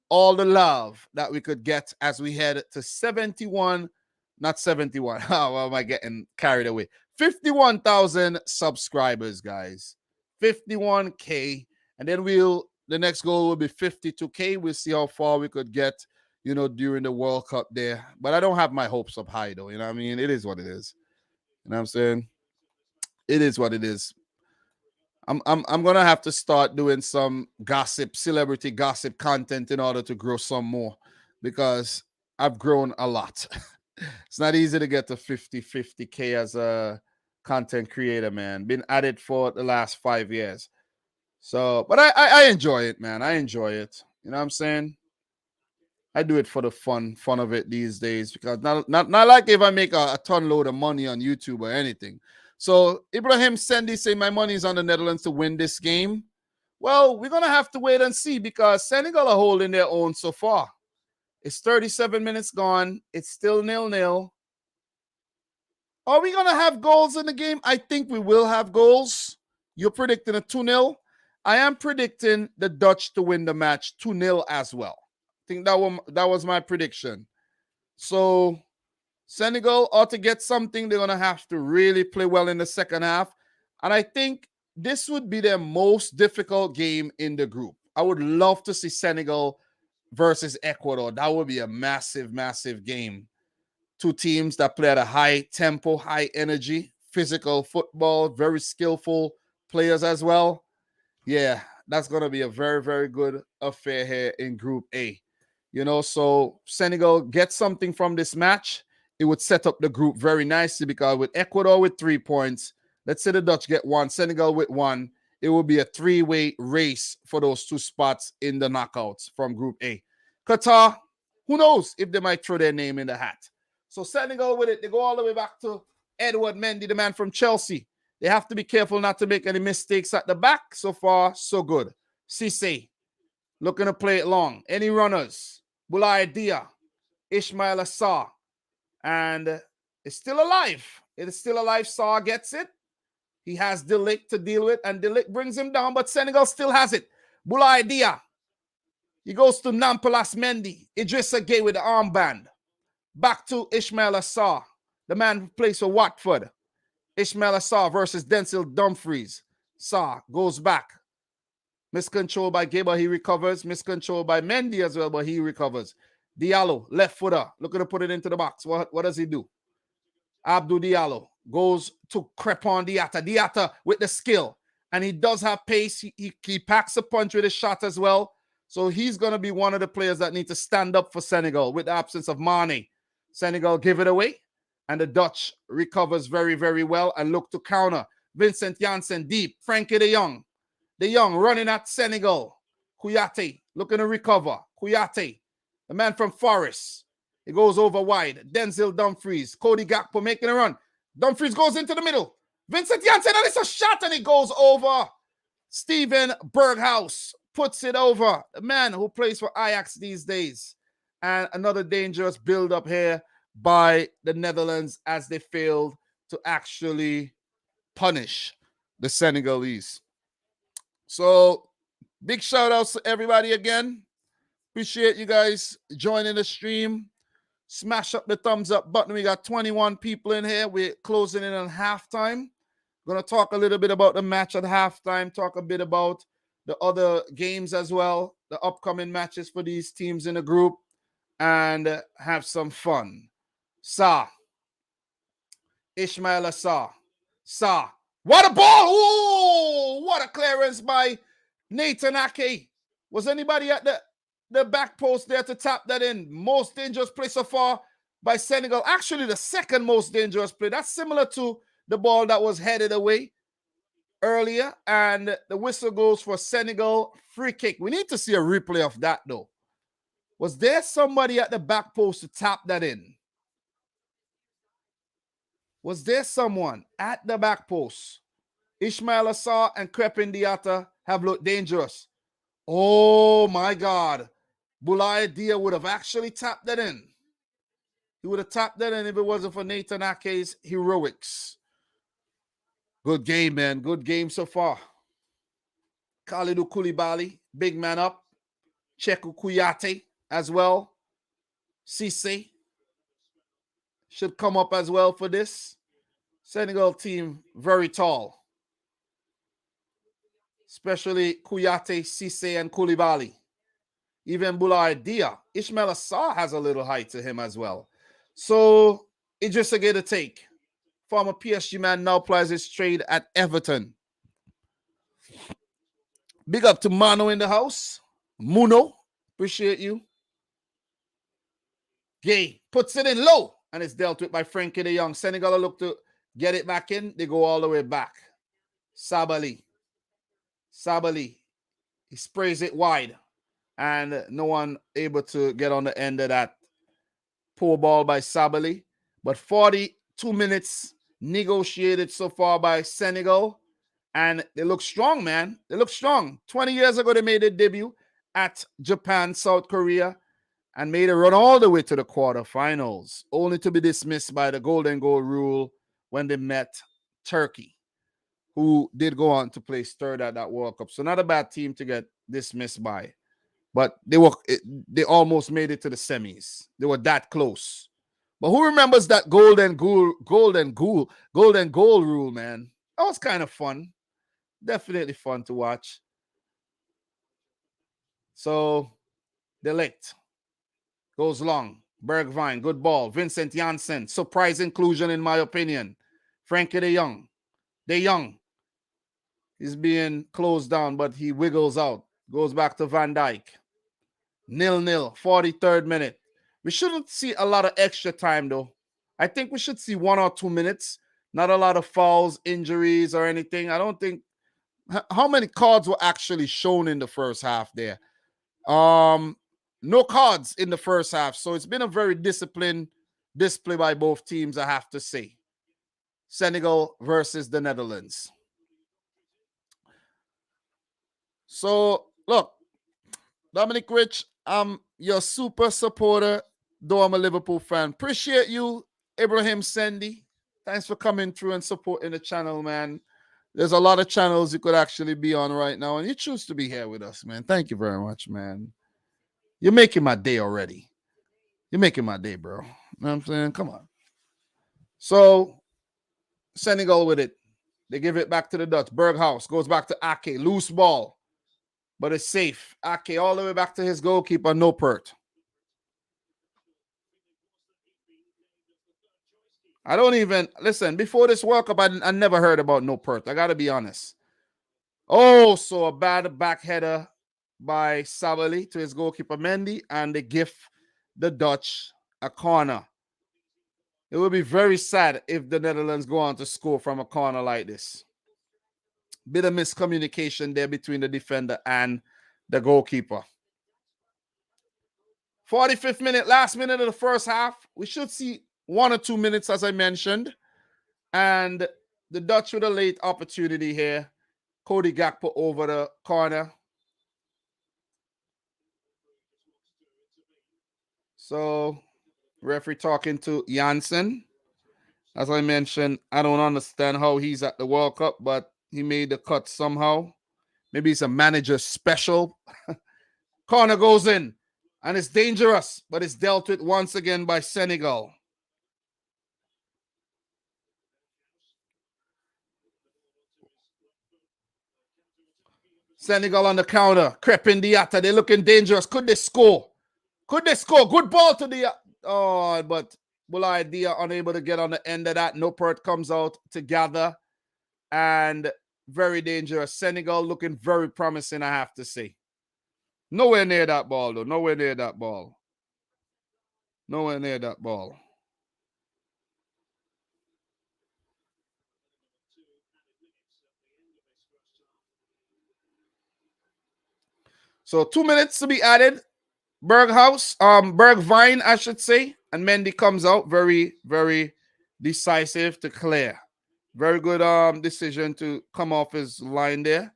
all the love that we could get as we head to 71, not 71. How am I getting carried away? 51,000 subscribers, guys. 51K. And then the next goal will be 52K. We'll see how far we could get, during the World Cup there. But I don't have my hopes up high, though. You know what I mean? It is what it is. You know what I'm saying? It is what it is. I'm gonna have to start doing some celebrity gossip content in order to grow some more, because I've grown a lot. It's not easy to get to 50K as a content creator, man. Been at it for the last 5 years. So, but I enjoy it, man. I enjoy it. You know what I'm saying? I do it for the fun of it these days, because not like if I make a ton load of money on YouTube or anything. So Ibrahim Sendi saying my money is on the Netherlands to win this game. Well, we're going to have to wait and see, because Senegal are holding their own so far. It's 37 minutes gone. It's still 0-0. Are we going to have goals in the game? I think we will have goals. You're predicting a 2-0. I am predicting the Dutch to win the match 2-0 as well. I think that was my prediction. So Senegal ought to get something. They're going to have to really play well in the second half. And I think this would be their most difficult game in the group. I would love to see Senegal versus Ecuador. That would be a massive, massive game. Two teams that play at a high tempo, high energy, physical football, very skillful players as well. Yeah, that's going to be a very, very good affair here in Group A. So Senegal gets something from this match. It would set up the group very nicely, because with Ecuador with 3 points, let's say the Dutch get 1, Senegal with 1, it will be a 3-way race for those 2 spots in the knockouts from Group A. Qatar, who knows if they might throw their name in the hat. So Senegal with it, they go all the way back to Edouard Mendy, the man from Chelsea. They have to be careful not to make any mistakes at the back. So far, so good. Cisse, looking to play it long. Any runners? Boulaye Dia, Ismail Assar. And it's still alive. It is still alive. Sarr gets it. He has De Ligt to deal with, and De Ligt brings him down, but Senegal still has it. Boulaye Dia. He goes to Nampalys Mendy. Idrissa Gueye with the armband. Back to Ismail Assar, the man who plays for Watford. Ismail Assar versus Denzel Dumfries. Sarr goes back. Miscontrol by Gueye, but he recovers. Miscontrol by Mendy as well, but he recovers. Diallo, left footer, looking to put it into the box. What does he do? Abdou Diallo goes to Crepon Diatta. Diatta with the skill. And he does have pace. He packs a punch with his shot as well. So he's going to be one of the players that need to stand up for Senegal with the absence of Mane. Senegal give it away. And the Dutch recovers very, very well and look to counter. Vincent Janssen deep. Frankie de Jong. De Jong running at Senegal. Kouyaté looking to recover. Kouyaté, the man from Forest. It goes over wide. Denzel Dumfries. Cody Gakpo making a run. Dumfries goes into the middle. Vincent Janssen, and it's a shot, and it goes over. Steven Berghuis puts it over. The man who plays for Ajax these days. And another dangerous build-up here by the Netherlands as they failed to actually punish the Senegalese. So, big shout-outs to everybody again. Appreciate you guys joining the stream. Smash up the thumbs up button. We got 21 people in here. We're closing in on halftime. Going to talk a little bit about the match at halftime, talk a bit about the other games as well, the upcoming matches for these teams in the group, and have some fun. Sarr. Ismail Assar. Sarr. What a ball! Ooh, what a clearance by Nathan Ake. Was anybody at the back post there to tap that in? Most dangerous play so far by Senegal. Actually, the second most dangerous play. That's similar to the ball that was headed away earlier. And the whistle goes for Senegal free kick. We need to see a replay of that, though. Was there somebody at the back post to tap that in? Was there someone at the back post? Ismail Assar and Crepin Diatta have looked dangerous. Oh my God. Bulaya Dia would have actually tapped that in. He would have tapped that in if it wasn't for Nathan Ake's heroics. Good game, man. Good game so far. Khalidou Koulibaly, big man up. Cheku Kouyaté as well. Cisse should come up as well for this. Senegal team, very tall. Especially Kouyaté, Cisse, and Koulibaly. Even Boulaye Dia. Ismail Assar has a little height to him as well. So, Idrissa Gueye take. Former PSG man now plays his trade at Everton. Big up to Mano in the house. Muno, appreciate you. Gay puts it in low, and it's dealt with by Frankie de Jong. Senegal look to get it back in. They go all the way back. Sabali. He sprays it wide, and no one able to get on the end of that poor ball by Sabali. But 42 minutes negotiated so far by Senegal, and they look strong, man. They look strong. 20 years ago, they made their debut at Japan, South Korea, and made a run all the way to the quarterfinals, only to be dismissed by the golden goal rule when they met Turkey, who did go on to place third at that World Cup. So not a bad team to get dismissed by. But they almost made it to the semis. They were that close. But who remembers that golden goal rule, man? That was kind of fun. Definitely fun to watch. So, De Ligt goes long. Bergwijn, good ball. Vincent Janssen, surprise inclusion in my opinion. Frankie de Jong. De Jong is being closed down, but he wiggles out. Goes back to Van Dijk. 0-0, 43rd minute. We shouldn't see a lot of extra time, though. I think we should see 1 or 2 minutes. Not a lot of fouls, injuries, or anything. I don't think... How many cards were actually shown in the first half there? No cards in the first half. So it's been a very disciplined display by both teams, I have to say. Senegal versus the Netherlands. So, look, Dominic Rich, I'm your super supporter, though I'm a Liverpool fan. Appreciate you, Ibrahim Sendi. Thanks for coming through and supporting the channel, man. There's a lot of channels you could actually be on right now, and you choose to be here with us, man. Thank you very much, man. You're making my day already. You're making my day, bro. You know what I'm saying? Come on. So, Senegal with it. They give it back to the Dutch. Berghuis goes back to Ake. Loose ball. But it's safe. Ake all the way back to his goalkeeper, Noppert. I don't even... Listen, before this World Cup, I never heard about Noppert. I got to be honest. Oh, so a bad back header by Sabali to his goalkeeper, Mendy, and they give the Dutch a corner. It would be very sad if the Netherlands go on to score from a corner like this. Bit of miscommunication there between the defender and the goalkeeper. 45th minute, last minute of the first half. We should see 1 or 2 minutes, as I mentioned. And the Dutch with a late opportunity here. Cody Gakpo over the corner. So, referee talking to Janssen. As I mentioned, I don't understand how he's at the World Cup, but he made the cut somehow. Maybe it's a manager special. Corner goes in, and it's dangerous, but it's dealt with once again by Senegal. Senegal on the counter. Crepin Diatta, they're looking dangerous. Could they score? Could they score? Good ball to the... Oh, but Boulaye Dia unable to get on the end of that. Noppert comes out to gather. And very dangerous. Senegal looking very promising, I have to say. Nowhere near that ball, though. Nowhere near that ball. Nowhere near that ball. So 2 minutes to be added. Bergwijn, I should say. And Mendy comes out very, very decisive to clear. Very good decision to come off his line there.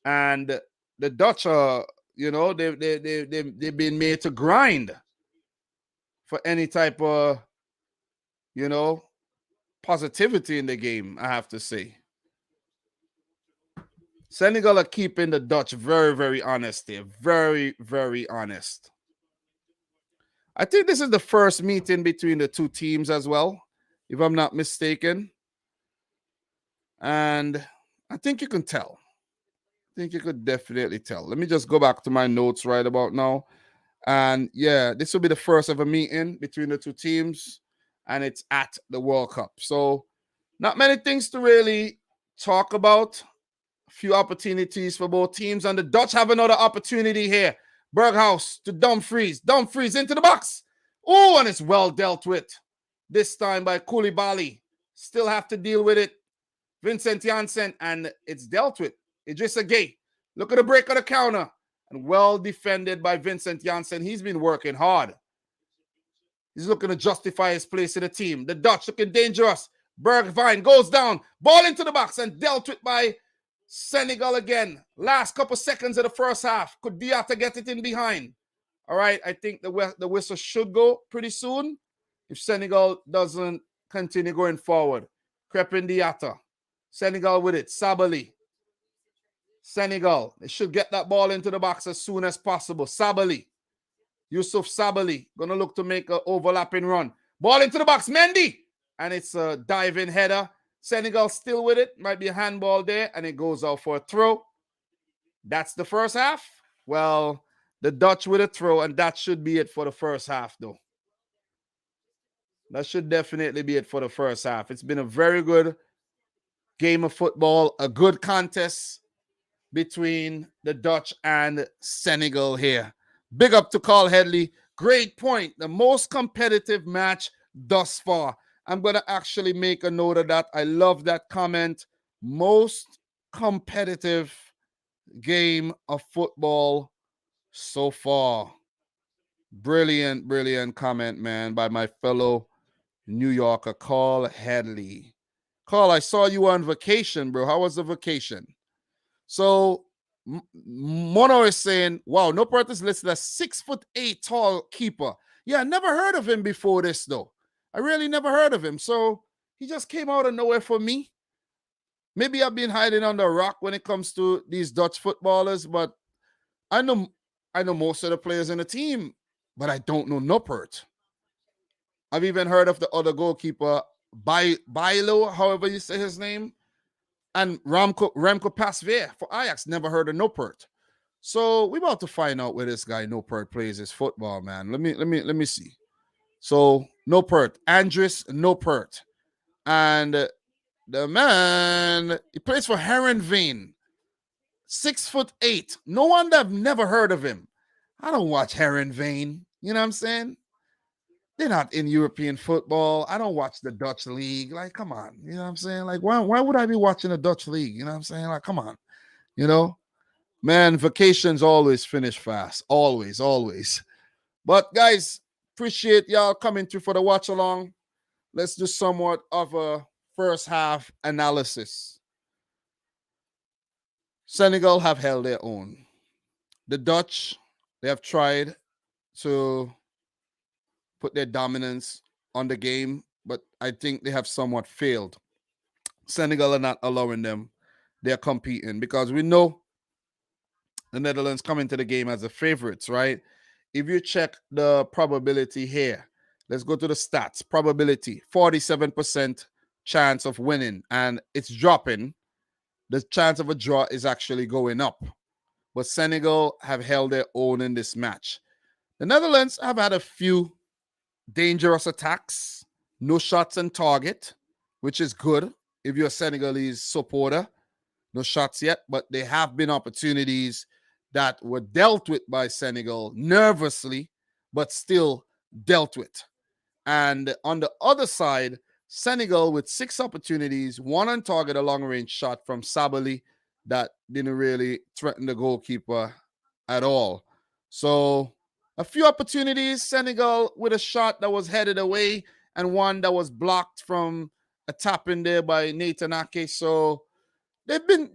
And the Dutch are, you know, they've been made to grind for any type of, you know, positivity in the game, I have to say. Senegal are keeping the Dutch very, very honest here. Very, very honest. I think this is the first meeting between the two teams as well, if I'm not mistaken. And I think you can tell. I think you could definitely tell. Let me just go back to my notes right about now. And yeah, this will be the first ever meeting between the two teams, and it's at the World Cup. So, not many things to really talk about. A few opportunities for both teams, and the Dutch have another opportunity here. Berghuis to Dumfries. Dumfries into the box. Oh, and it's well dealt with. This time by Koulibaly. Still have to deal with it. Vincent Janssen, and it's dealt with. Idrissa Gueye. Look at the break of the counter. And well defended by Vincent Janssen. He's been working hard. He's looking to justify his place in the team. The Dutch looking dangerous. Bergwijn goes down. Ball into the box and dealt with by Senegal again. Last couple seconds of the first half. Could Diatta get it in behind? All right, I think the whistle should go pretty soon if Senegal doesn't continue going forward. Crepin Diatta. Senegal with it. Sabali. Senegal. They should get that ball into the box as soon as possible. Sabali. Yusuf Sabali. Going to look to make an overlapping run. Ball into the box. Mendy. And it's a diving header. Senegal still with it. Might be a handball there. And it goes out for a throw. That's the first half. Well, the Dutch with a throw. And that should be it for the first half, though. That should definitely be it for the first half. It's been a very good game of football. A good contest between the Dutch and Senegal here. Big up to Carl Headley. Great point. The most competitive match thus far. I'm going to actually make a note of that. I love that comment. Most competitive game of football so far. Brilliant, brilliant comment, man, by my fellow New Yorker, Carl Headley. Carl, I saw you on vacation, bro. How was the vacation? So Mono is saying, wow, Noppert is listed as 6'8" tall keeper. Yeah, I never heard of him before this, though. I really never heard of him. So he just came out of nowhere for me. Maybe I've been hiding under a rock when it comes to these Dutch footballers, but I know most of the players in the team, but I don't know Noppert. I've even heard of the other goalkeeper, Bailo, however you say his name. And Remco Pasveer for Ajax. Never heard of Noppert. So we're about to find out where this guy Noppert plays his football, man. Let me see. So Noppert, Andries Noppert. And the man, he plays for Herenveen. 6'8". No wonder I've never heard of him. I don't watch Herenveen. You know what I'm saying? They're not in European football. I don't watch the Dutch league. Like, come on. You know what I'm saying? Like, why would I be watching the Dutch league? You know what I'm saying? Like, come on. You know? Man, vacations always finish fast. Always, always. But, guys, appreciate y'all coming through for the watch along. Let's do somewhat of a first half analysis. Senegal have held their own. The Dutch, they have tried to put their dominance on the game, but I think they have somewhat failed. Senegal are not allowing them. They're competing because we know the Netherlands come into the game as the favorites, right? If you check the probability here, let's go to the stats. Probability, 47% chance of winning, and it's dropping. The chance of a draw is actually going up. But Senegal have held their own in this match. The Netherlands have had a few dangerous attacks, no shots on target, which is good if you're a Senegalese supporter. No shots yet, but there have been opportunities that were dealt with by Senegal nervously, but still dealt with. And on the other side, Senegal with 6 opportunities, 1 on target, a long-range shot from Sabali that didn't really threaten the goalkeeper at all. So a few opportunities, Senegal with a shot that was headed away and one that was blocked from a tap in there by Nathan Ake. So they've been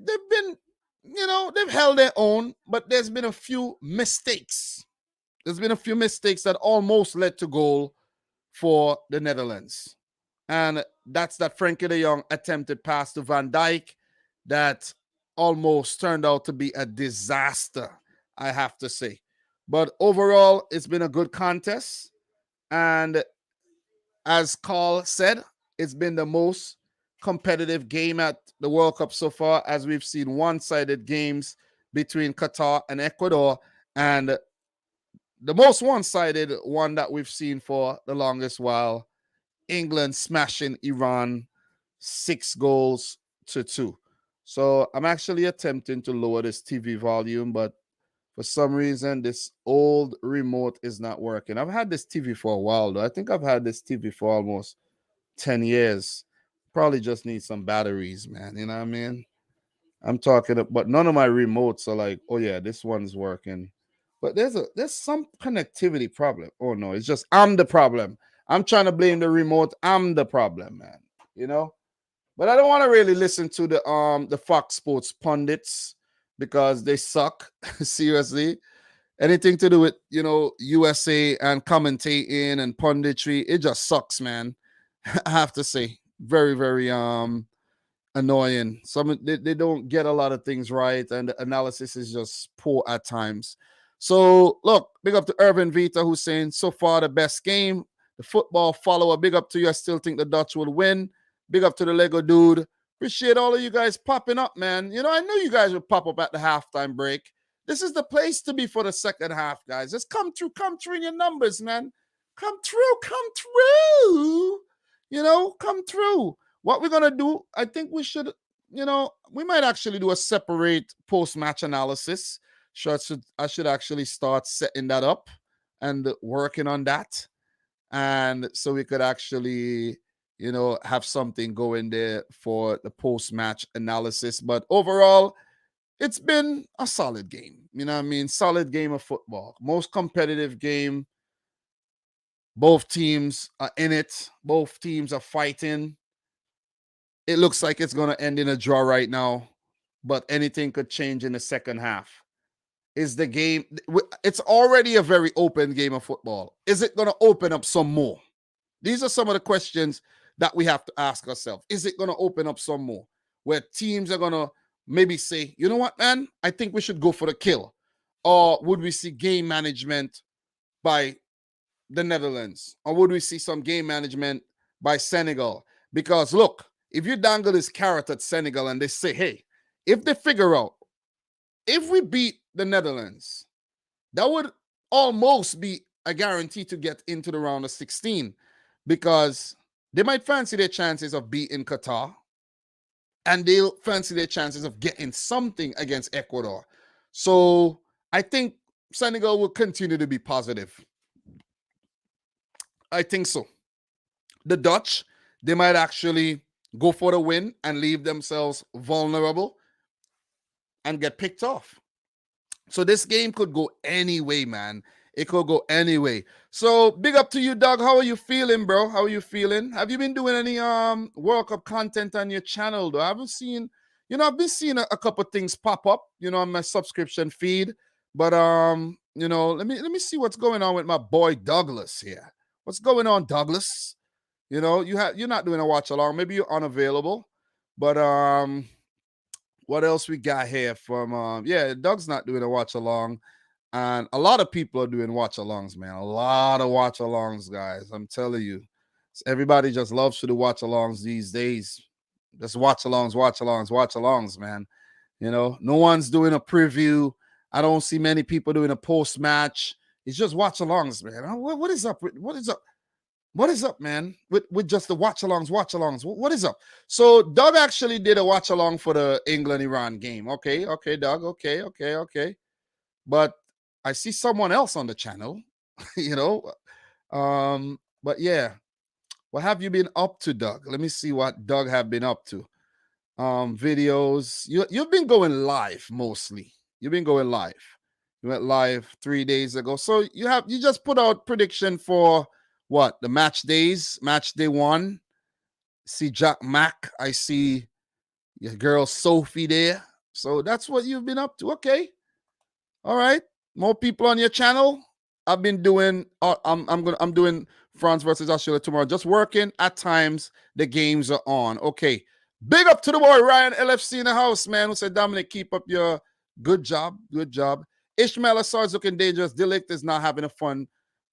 they've held their own, but there's been a few mistakes. There's been a few mistakes that almost led to goal for the Netherlands. And that's that Frankie de Jong attempted pass to Van Dijk that almost turned out to be a disaster, I have to say. But overall, it's been a good contest. And as Carl said, it's been the most competitive game at the World Cup so far, as we've seen one-sided games between Qatar and Ecuador. And the most one-sided one that we've seen for the longest while, England smashing Iran 6-2. So I'm actually attempting to lower this TV volume, but for some reason, this old remote is not working. I've had this TV for a while, though. I think I've had this TV for almost 10 years. Probably just need some batteries, man. You know what I mean? I'm talking, but none of my remotes are like, oh yeah, this one's working. But there's some connectivity problem. Oh no, it's just I'm the problem. I'm trying to blame the remote. I'm the problem, man. You know? But I don't want to really listen to the Fox Sports pundits because they suck. Seriously. Anything to do with, USA and commentating and punditry, it just sucks, man. I have to say. Very, very annoying. They don't get a lot of things right, and the analysis is just poor at times. So look, big up to Irvin Vita, who's saying so far the best game. The football follower, big up to you. I still think the Dutch will win. Big up to the Lego dude. Appreciate all of you guys popping up, man. I knew you guys would pop up at the halftime break. This is the place to be for the second half, guys. Just come through in your numbers, man. Come through. Come through. What we're going to do, I think we should, we might actually do a separate post-match analysis. I should actually start setting that up and working on that. And so we could actually, have something going there for the post-match analysis. But overall, it's been a solid game. You know what I mean? Solid game of football. Most competitive game. Both teams are in it. Both teams are fighting. It looks like it's going to end in a draw right now, but anything could change in the second half. Is the game, it's already a very open game of football. Is it going to open up some more? These are some of the questions that we have to ask ourselves. Is it going to open up some more? Where teams are going to maybe say, you know what, man, I think we should go for the kill. Or would we see game management by the Netherlands? Or would we see some game management by Senegal? Because look, if you dangle this carrot at Senegal and they say, hey, if they figure out, if we beat the Netherlands, that would almost be a guarantee to get into the round of 16 because they might fancy their chances of beating Qatar and they'll fancy their chances of getting something against Ecuador. So I think Senegal will continue to be positive. I think so. The Dutch, they might actually go for the win and leave themselves vulnerable and get picked off. So this game could go any way, man. It could go any way. So big up to you, Doug. How are you feeling, bro? How are you feeling? Have you been doing any World Cup content on your channel, though? I haven't seen, I've been seeing a couple things pop up, on my subscription feed. But let me see what's going on with my boy Douglas here. What's going on, Douglas? You're not doing a watch along. Maybe you're unavailable. But what else we got here from Doug's not doing a watch along. And a lot of people are doing watch alongs, man. A lot of watch alongs, guys. I'm telling you. Everybody just loves to do watch alongs these days. Just watch alongs, man. No one's doing a preview. I don't see many people doing a post match. It's just watch alongs, man. What is up? What is up, man? With just the watch alongs. What is up? So Doug actually did a watch along for the England-Iran game. Okay, Doug. Okay. But I see someone else on the channel, But yeah, what have you been up to, Doug? Let me see what Doug have been up to. Videos. You've been going live mostly. You've been going live. You went live 3 days ago. So you just put out prediction for what? The match days, match day 1. See Jack Mack. I see your girl Sophie there. So that's what you've been up to. Okay. All right. More people on your channel. I've been doing I'm doing France versus Australia tomorrow. Just working at times the games are on. Okay. Big up to the boy Ryan LFC in the house, man. Who said, Dominic, keep up your good job. Good job. Ishmael Assad's looking dangerous. Delict is not having a fun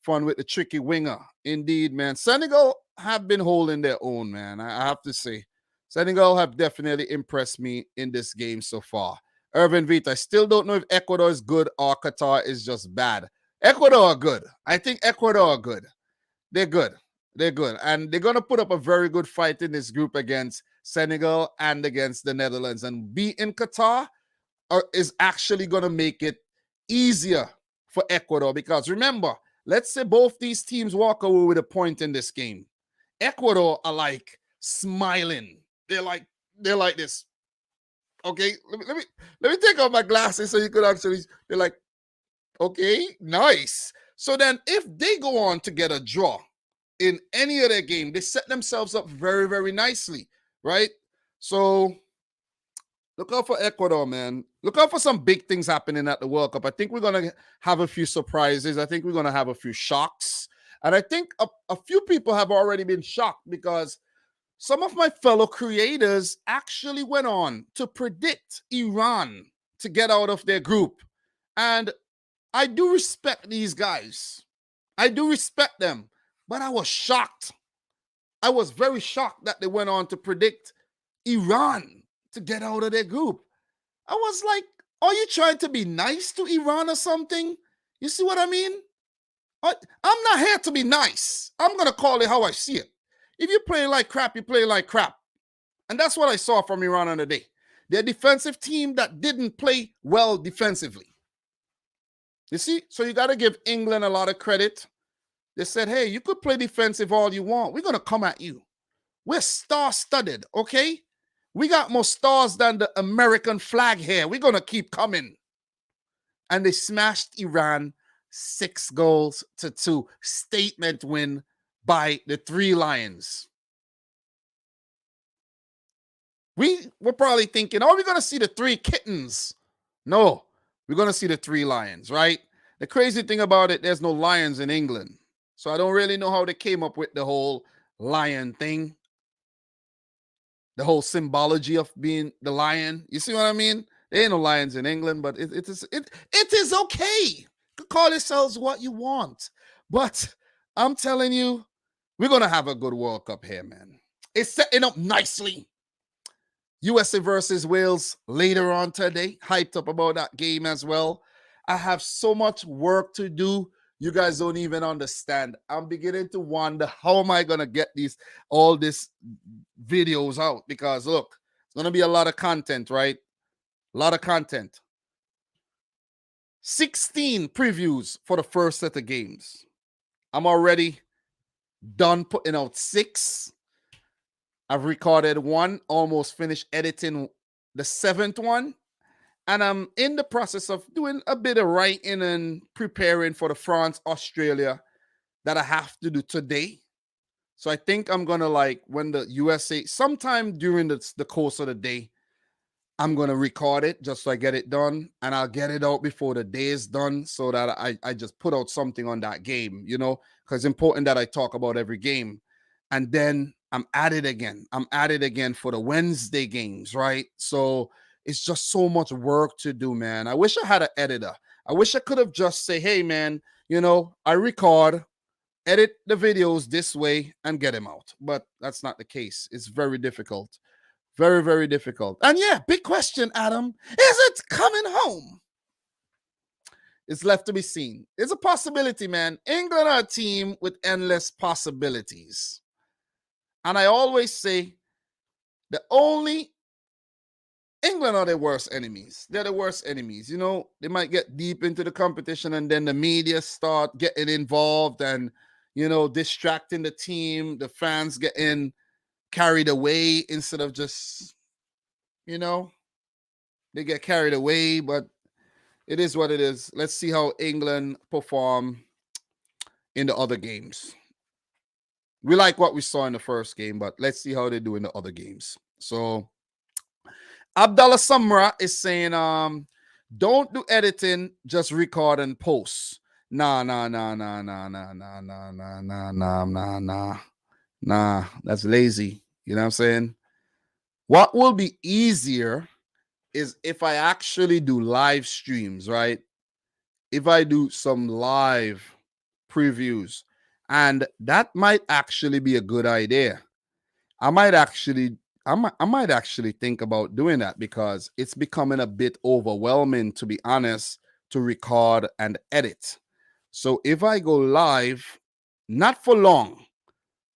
with the tricky winger. Indeed, man. Senegal have been holding their own, man. I have to say. Senegal have definitely impressed me in this game so far. Irvin Vita, I still don't know if Ecuador is good or Qatar is just bad. Ecuador are good. I think Ecuador are good. They're good. They're good. And they're going to put up a very good fight in this group against Senegal and against the Netherlands. And beating Qatar is actually going to make it easier for Ecuador. Because remember, let's say both these teams walk away with a point in this game. Ecuador are like smiling. They're like this. Okay, let me take off my glasses so you could actually. They're like, okay, nice. So then, if they go on to get a draw in any other game, they set themselves up very, very nicely, right? So look out for Ecuador, man. Look out for some big things happening at the World Cup. I think we're gonna have a few surprises. I think we're gonna have a few shocks, and I think a few people have already been shocked because some of my fellow creators actually went on to predict Iran to get out of their group. And I do respect these guys. I do respect them. But I was shocked. I was very shocked that they went on to predict Iran to get out of their group. I was like, are you trying to be nice to Iran or something? You see what I mean? I'm not here to be nice. I'm going to call it how I see it. If you play like crap, you play like crap. And that's what I saw from Iran on the day. They're a defensive team that didn't play well defensively. You see? So you got to give England a lot of credit. They said, hey, you could play defensive all you want. We're going to come at you. We're star-studded, okay? We got more stars than the American flag here. We're going to keep coming. And they smashed Iran 6-2. Statement win by the Three Lions. We were probably thinking, oh, we're going to see the Three Kittens. No, we're going to see the Three Lions, right? The crazy thing about it, there's no lions in England. So I don't really know how they came up with the whole lion thing. The whole symbology of being the lion. You see what I mean? There ain't no lions in England, but it is okay. You can call yourselves what you want. But I'm telling you, we're going to have a good World Cup here, man. It's setting up nicely. USA versus Wales later on today. Hyped up about that game as well. I have so much work to do. You guys don't even understand. I'm beginning to wonder, how am I going to get all these videos out? Because look, it's going to be a lot of content, right? A lot of content. 16 previews for the first set of games. I'm already done putting out 6. I've recorded 1, almost finished editing the 7th one. And I'm in the process of doing a bit of writing and preparing for the France-Australia that I have to do today. So I think I'm going to, when the USA, sometime during the course of the day, I'm going to record it just so I get it done. And I'll get it out before the day is done so that I just put out something on that game, because it's important that I talk about every game. And then I'm at it again. For the Wednesday games, right? So it's just so much work to do, man. I wish I had an editor. I wish I could have just say, hey, man, I record, edit the videos this way and get them out. But that's not the case. It's very difficult. Very, very difficult. And yeah, big question, Adam. Is it coming home? It's left to be seen. It's a possibility, man. England are a team with endless possibilities. And I always say England are their worst enemies. They're the worst enemies. They might get deep into the competition and then the media start getting involved and, distracting the team. The fans getting carried away instead of just, they get carried away. But it is what it is. Let's see how England perform in the other games. We like what we saw in the first game, but let's see how they do in the other games. So, Abdallah Samra is saying, don't do editing, just record and post. Nah. That's lazy. You know what I'm saying? What will be easier is if I actually do live streams, right? If I do some live previews, and that might actually be a good idea. I might actually think about doing that because it's becoming a bit overwhelming, to be honest, to record and edit. So if I go live, not for long,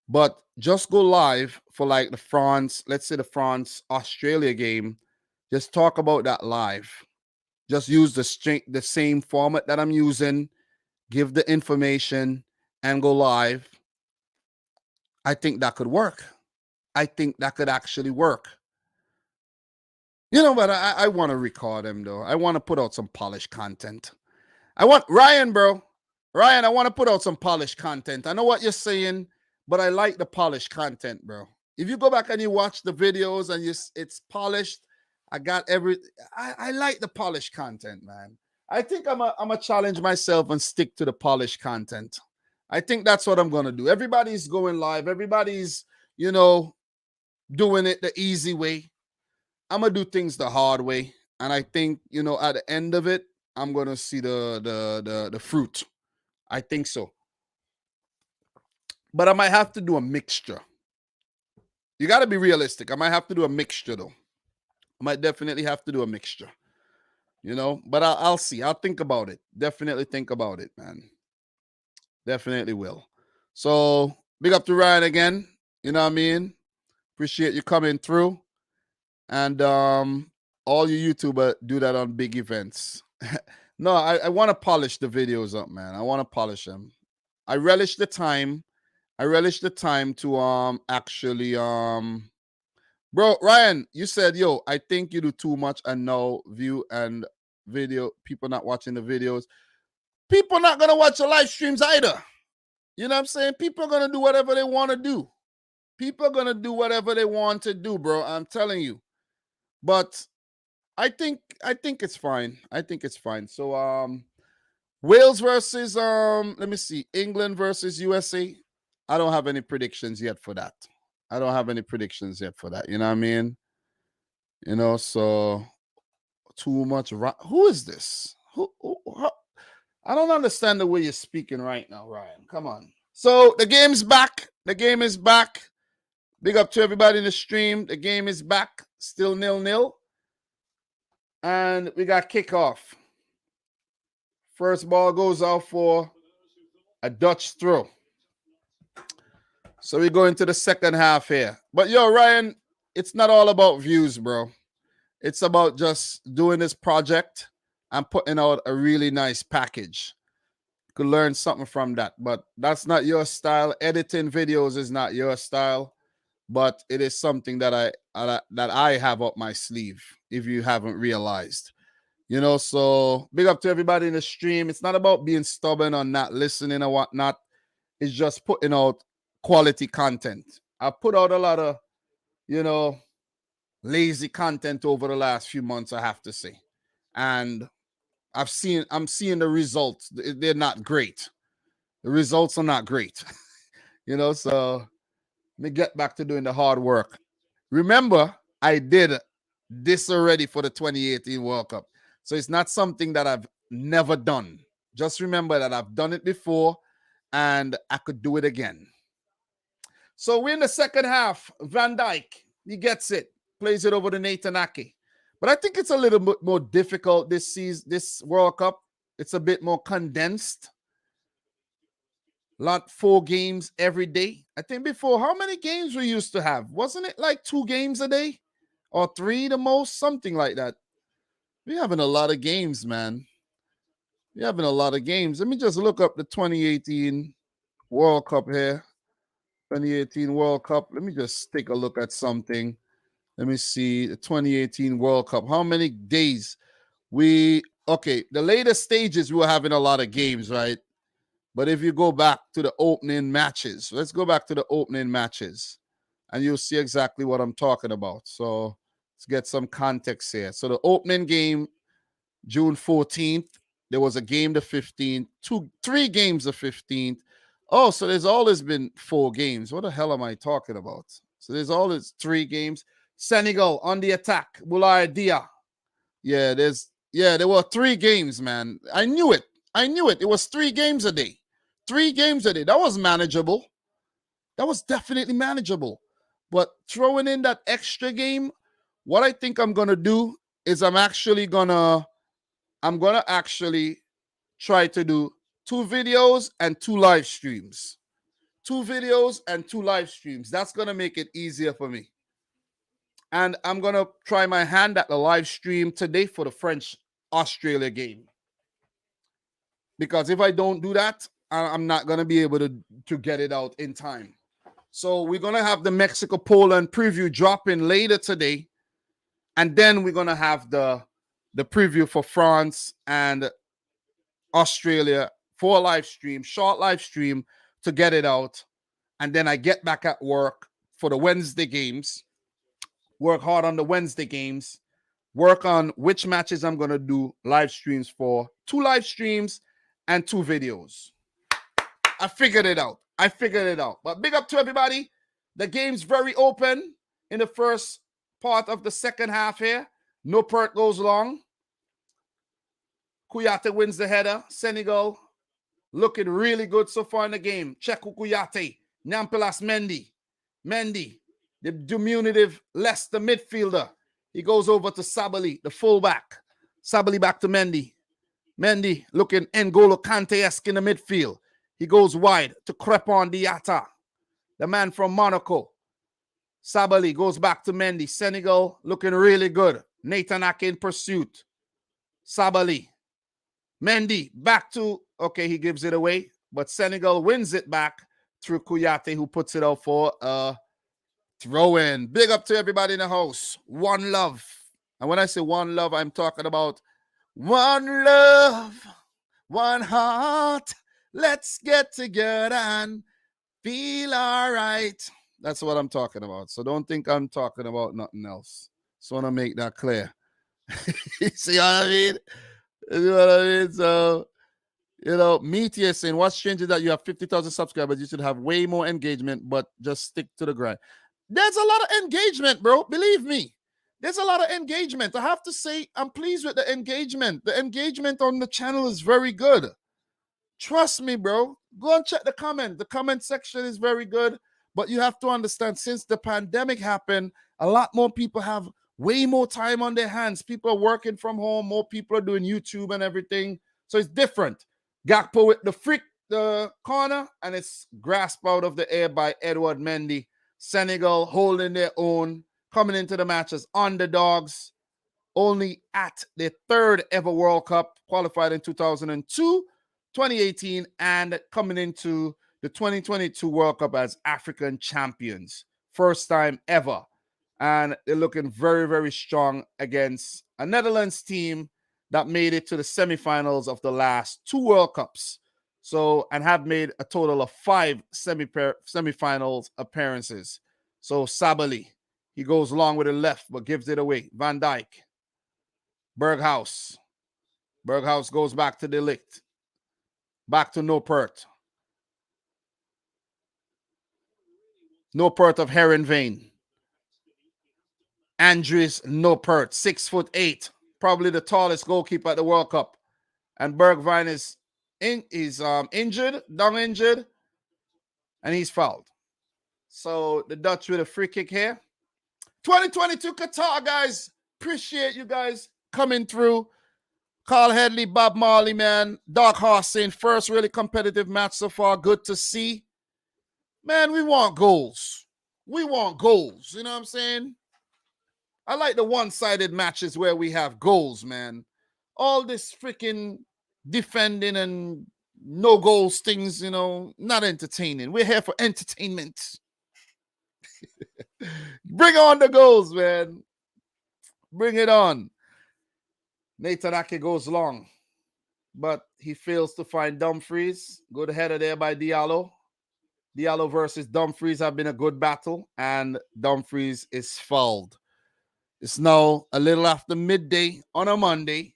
but just go live for like the France, let's say the France Australia game, just talk about that live. Just use the same format that I'm using, give the information, and go live. I think that could work. I think that could actually work. You know, but I want to record them though. I want to put out some polished content. I want Ryan, bro. Ryan, I want to put out some polished content. I know what you're saying, but I like the polished content, bro. If you go back and you watch the videos and it's polished, I like the polished content, man. I think I'm a challenge myself and stick to the polished content. I think that's what I'm gonna do. Everybody's going live. Everybody's, doing it the easy way. I'm gonna do things the hard way, and I think at the end of it, I'm gonna see the fruit. I think so, but I might have to do a mixture. You got to be realistic. I might have to do a mixture though. I might definitely have to do a mixture. But I'll see. I'll think about it. Definitely think about it, man. Definitely will. So big up to Ryan again. You know what I mean? Appreciate you coming through. And all you YouTubers do that on big events. No, I want to polish the videos up, man. I want to polish them. I relish the time. To actually bro, Ryan, you said, yo, I think you do too much and no view and video. People not watching the videos. People not gonna watch the live streams either. You know what I'm saying? People are gonna do whatever they want to do. People are gonna do whatever they want to do, bro. I'm telling you. But I think it's fine. I think it's fine. So Wales versus let me see, England versus USA. I don't have any predictions yet for that. You know what I mean? So too much. Who is this? Who, I don't understand the way you're speaking right now, Ryan. Come on. So the game's back. The game is back. Big up to everybody in the stream. The game is back. Still 0-0. And we got kickoff. First ball goes out for a Dutch throw. So we go into the second half here. But yo, Ryan, it's not all about views, bro. It's about just doing this project and putting out a really nice package. You could learn something from that. But that's not your style. Editing videos is not your style. But it is something that I have up my sleeve, if you haven't realized. So big up to everybody in the stream. It's not about being stubborn or not listening or whatnot. It's just putting out quality content. I put out a lot of, lazy content over the last few months, I have to say. And I'm seeing the results. They're not great. The results are not great. So let me get back to doing the hard work. Remember, I did this already for the 2018 World Cup. So it's not something that I've never done. Just remember that I've done it before and I could do it again. So we're in the second half. Van Dijk, he gets it, plays it over to Nathan Ake. But I think it's a little bit more difficult this season, this World Cup. It's a bit more condensed. 4 games every day. I think before, how many games we used to have? Wasn't it like 2 games a day? Or 3 the most? Something like that. We're having a lot of games, man. We're having a lot of games. Let me just look up the 2018 World Cup here. 2018 World Cup. Let me just take a look at something. Let me see the 2018 World Cup. How many days? The later stages, we were having a lot of games, right? But if you go back to the opening matches, let's go back to the opening matches and you'll see exactly what I'm talking about. So Let's get some context here. So the opening game, June 14th, there was a game the 15th, three games the 15th. Oh, so there's always been 4 games. What the hell am I talking about? So there's always 3 games. Senegal on the attack. Boulaye Dia. Yeah, there were 3 games, man. I knew it. It was 3 games a day. 3 games a day. That was manageable. That was definitely manageable. But throwing in that extra game, what I think I'm gonna do is I'm gonna actually try to do 2 videos and 2 live streams. 2 videos and 2 live streams. That's gonna make it easier for me. And I'm gonna try my hand at the live stream today for the French-Australia game. Because if I don't do that, I'm not gonna be able to get it out in time. So we're gonna have the Mexico-Poland preview dropping later today. And then we're gonna have the preview for France and Australia for a live stream, short live stream to get it out. And then I get back at work for the Wednesday games, work hard on the Wednesday games, work on which matches I'm going to do live streams for, 2 live streams and 2 videos. I figured it out. But big up to everybody. The game's very open in the first part of the second half here. No Pert goes long. Kouyaté wins the header. Senegal looking really good so far in the game. Cheku Kouyaté. Nampelas Mendy, the diminutive Leicester midfielder. He goes over to Sabali, the fullback. Sabali back to Mendy. Mendy looking N'Golo Kante-esque in the midfield. He goes wide to Crepon Diatta, the man from Monaco. Sabali goes back to Mendy. Senegal looking really good. Nathan Ake in pursuit. Sabali. Mendy back to, okay, he gives it away, but Senegal wins it back through Kouyaté, who puts it out for a throw-in. Big up to everybody in the house. One love. And when I say one love, I'm talking about one love, one heart. Let's get together and feel all right. That's what I'm talking about. So don't think I'm talking about nothing else. Just want to make that clear. See what I mean? You know what I mean? So, you know, Meteor saying, what's strange is that you have 50,000 subscribers. You should have way more engagement, but just stick to the grind. There's a lot of engagement, bro. Believe me. There's a lot of engagement. I have to say, I'm pleased with the engagement. The engagement on the channel is very good. Trust me, bro. Go and check the comment. The comment section is very good. But you have to understand, since the pandemic happened, a lot more people have way more time on their hands. People are working from home. More people are doing YouTube and everything. So it's different. Gakpo with the corner, and it's grasped out of the air by Edouard Mendy. Senegal holding their own, coming into the match as underdogs, only at their 3rd ever World Cup, qualified in 2002, 2018, and coming into the 2022 World Cup as African champions. First time ever. And they're looking very, very strong against a Netherlands team that made it to the semifinals of the last 2 World Cups. So, and have made a total of 5 semifinals appearances. So Sabali, he goes long with the left, but gives it away. Van Dijk. Berghuis. Berghuis goes back to De Ligt. Back to Noppert. Noppert of Herenveen. Andries Noppert, 6'8", probably the tallest goalkeeper at the World Cup. And Bergwijn is injured, and he's fouled. So the Dutch with a free kick here. 2022 Qatar, guys. Appreciate you guys coming through. Carl Headley, Bob Marley, man. Dark Horse saying first really competitive match so far. Good to see. Man, we want goals. We want goals. You know what I'm saying? I like the one-sided matches where we have goals, man. All this freaking defending and no goals things, you know, not entertaining. We're here for entertainment. Bring on the goals, man. Bring it on. Nathan Ake goes long, but he fails to find Dumfries. Good header there by Diallo. Diallo versus Dumfries have been a good battle, and Dumfries is fouled. It's now a little after midday on a Monday.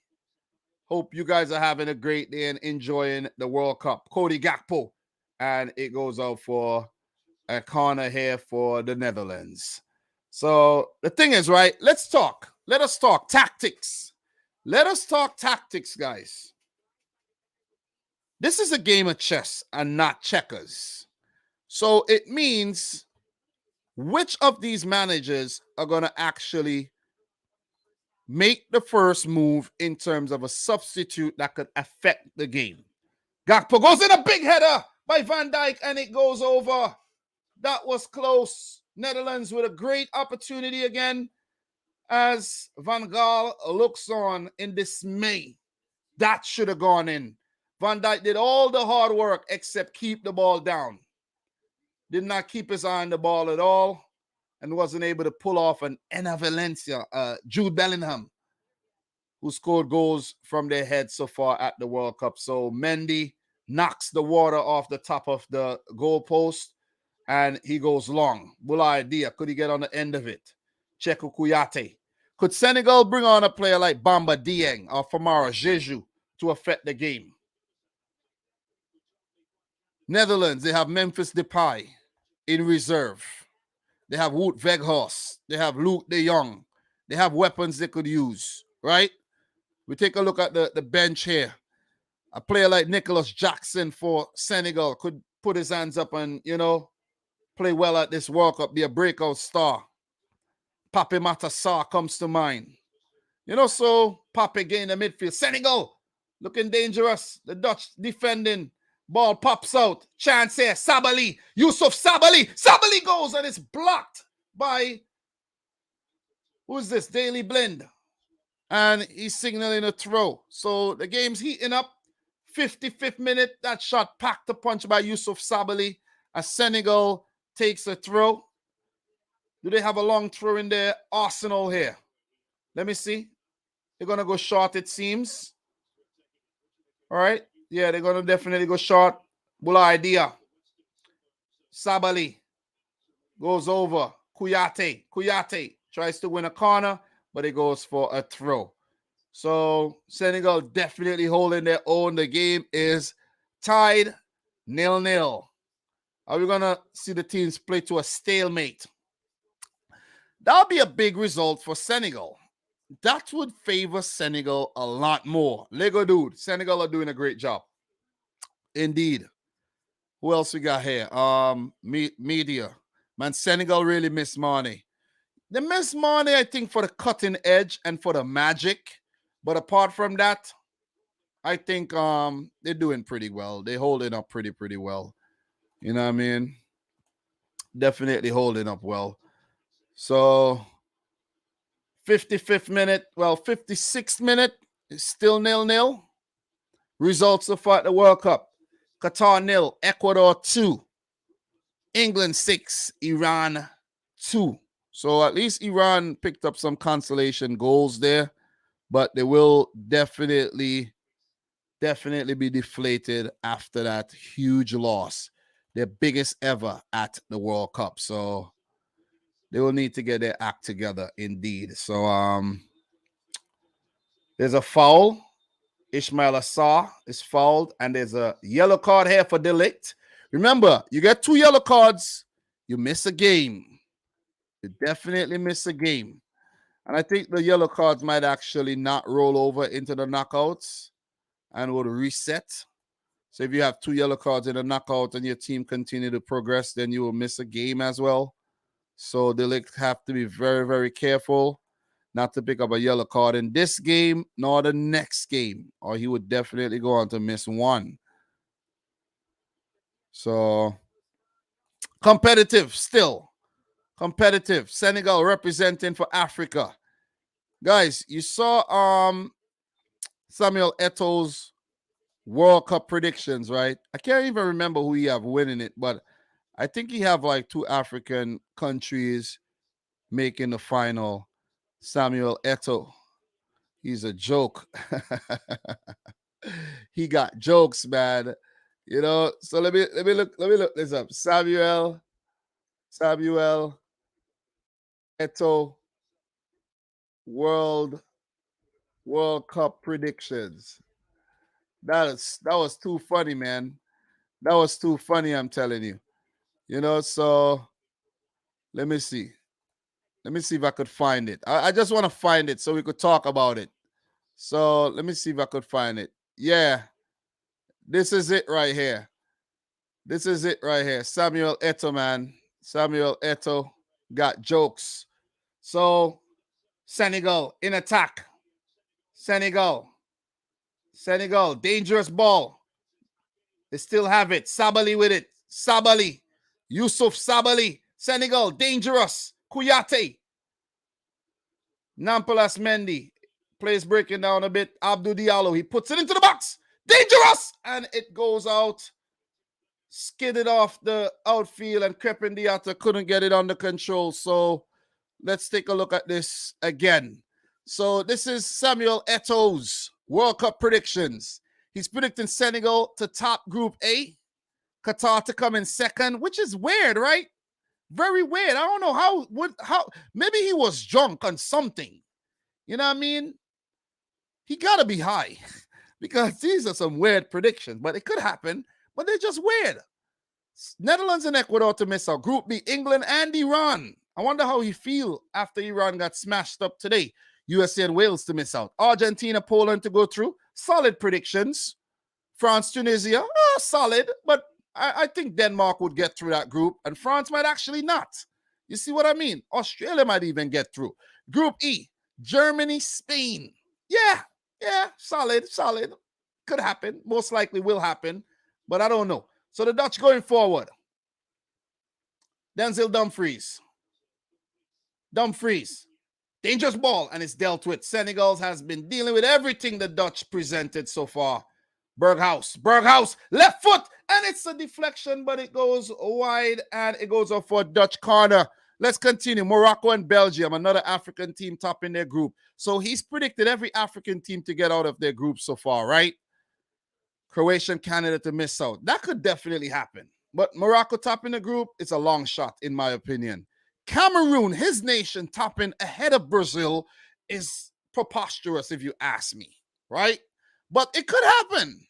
Hope you guys are having a great day and enjoying the World Cup. Cody Gakpo. And it goes out for a corner here for the Netherlands. So the thing is, right, let's talk. Let us talk tactics. Let us talk tactics, guys. This is a game of chess and not checkers. So it means which of these managers are going to actually make the first move in terms of a substitute that could affect the game. Gakpo goes in a big header by Van Dijk and it goes over. That was close. Netherlands with a great opportunity again as Van Gaal looks on in dismay. That should have gone in. Van Dijk did all the hard work except keep the ball down. Did not keep his eye on the ball at all and wasn't able to pull off an Enna Valencia, Jude Bellingham, who scored goals from their head so far at the World Cup. So Mendy knocks the water off the top of the goalpost and he goes long. Bull idea. Could he get on the end of it? Cheku Kuyate. Could Senegal bring on a player like Bamba Dieng or Famara Jeju to affect the game? Netherlands, they have Memphis Depay in reserve. They have Wout Weghorst. They have Luke de Jong. They have weapons they could use, right? We take a look at the bench here. A player like Nicholas Jackson for Senegal could put his hands up and, play well at this World Cup, be a breakout star. Pape Matar comes to mind. So Pape again in the midfield. Senegal looking dangerous. The Dutch defending. Ball pops out. Chance here. Sabali. Yusuf Sabali. Sabali goes and it's blocked by, who's this? Daily Blind. And he's signaling a throw. So the game's heating up. 55th minute. That shot packed a punch by Yusuf Sabali as Senegal takes a throw. Do they have a long throw in their arsenal here? Let me see. They're going to go short, it seems. All right. Yeah, they're going to definitely go short. Bula idea. Sabali goes over. Kuyate tries to win a corner, but it goes for a throw. So Senegal definitely holding their own. The game is tied 0-0. Are we going to see the teams play to a stalemate? That'll be a big result for Senegal. That would favor Senegal a lot more. Lego dude, Senegal are doing a great job. Indeed. Who else we got here? Media. Man, Senegal really miss Mane. They miss Mane, I think, for the cutting edge and for the magic. But apart from that, I think they're doing pretty well. They're holding up pretty well. You know what I mean? Definitely holding up well. So 55th minute, 56th minute, it's still 0-0. Results so far at the World Cup. Qatar 0, Ecuador 2, England 6, Iran 2. So at least Iran picked up some consolation goals there, but they will definitely be deflated after that huge loss, their biggest ever at the World Cup. So they will need to get their act together indeed. So there's a foul. Ismail Assar is fouled, and there's a yellow card here for De Ligt. Remember, you get 2 yellow cards, you miss a game. You definitely miss a game. And I think the yellow cards might actually not roll over into the knockouts and would reset. So if you have 2 yellow cards in a knockout and your team continue to progress, then you will miss a game as well. So De Ligt have to be very, very careful not to pick up a yellow card in this game nor the next game, or he would definitely go on to miss 1. So competitive still. Competitive. Senegal representing for Africa. Guys, you saw Samuel Eto'o's World Cup predictions, right? I can't even remember who he have winning it, but I think he have like 2 African countries making the final. Samuel Eto'o. He's a joke. He got jokes, man. So let me look this up. Samuel Eto'o World Cup predictions. That was too funny, man. That was too funny, I'm telling you. You know, so let me see. Let me see if I could find it. I just want to find it so we could talk about it. So let me see if I could find it. Yeah, this is it right here. This is it right here. Samuel Eto'o, man. Samuel Eto'o got jokes. So Senegal in attack. Senegal. Senegal, dangerous ball. They still have it. Sabali with it. Sabali. Yusuf Sabali. Senegal, dangerous. Kouyaté. Nampalas Mendy. Plays breaking down a bit. Abdou Diallo. He puts it into the box. Dangerous. And it goes out. Skidded off the outfield, and Crepin Diatta couldn't get it under control. So let's take a look at this again. So this is Samuel Eto'o's World Cup predictions. He's predicting Senegal to top Group A, Qatar to come in second, which is weird, right? Very weird. I don't know how maybe he was drunk on something. You know what I mean? He gotta be high because these are some weird predictions, but it could happen, but they're just weird. Netherlands and Ecuador to miss out. Group B, England and Iran. I wonder how he feel after Iran got smashed up today. USA and Wales to miss out. Argentina, Poland to go through. Solid predictions. France, Tunisia, solid, but I think Denmark would get through that group, and France might actually not. You see what I mean? Australia might even get through. Group E, Germany, Spain. Yeah, solid. Could happen. Most likely will happen, but I don't know. So the Dutch going forward. Denzel Dumfries. Dangerous ball, and it's dealt with. Senegal has been dealing with everything the Dutch presented so far. Berghuis, left foot, and it's a deflection, but it goes wide, and it goes off for a Dutch corner. Let's continue. Morocco and Belgium, another African team topping their group. So he's predicted every African team to get out of their group so far, right? Croatian, Canada to miss out. That could definitely happen. But Morocco topping the group, it's a long shot, in my opinion. Cameroon, his nation, topping ahead of Brazil is preposterous, if you ask me, right? But it could happen.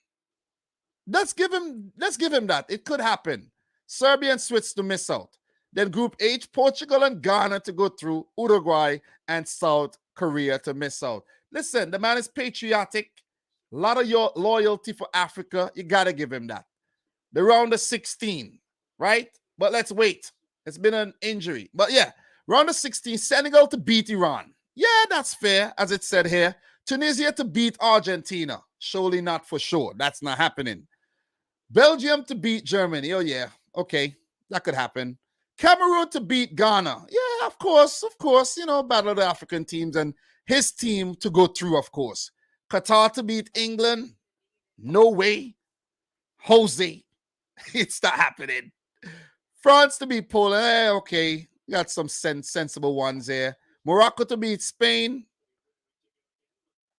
Let's give him that. It could happen. Serbia and Swiss to miss out. Then Group H, Portugal and Ghana to go through. Uruguay and South Korea to miss out. Listen, the man is patriotic. A lot of your loyalty for Africa. You got to give him that. The round of 16, right? But let's wait. It's been an injury. But yeah, round of 16, Senegal to beat Iran. Yeah, that's fair, as it said here. Tunisia to beat Argentina. Surely not for sure. That's not happening. Belgium to beat Germany. Oh, yeah. Okay, that could happen. Cameroon to beat Ghana. Yeah, of course. You know, battle of the African teams and his team to go through, of course. Qatar to beat England. No way. Jose. It's not happening. France to beat Poland. Okay. Got some sensible ones there. Morocco to beat Spain.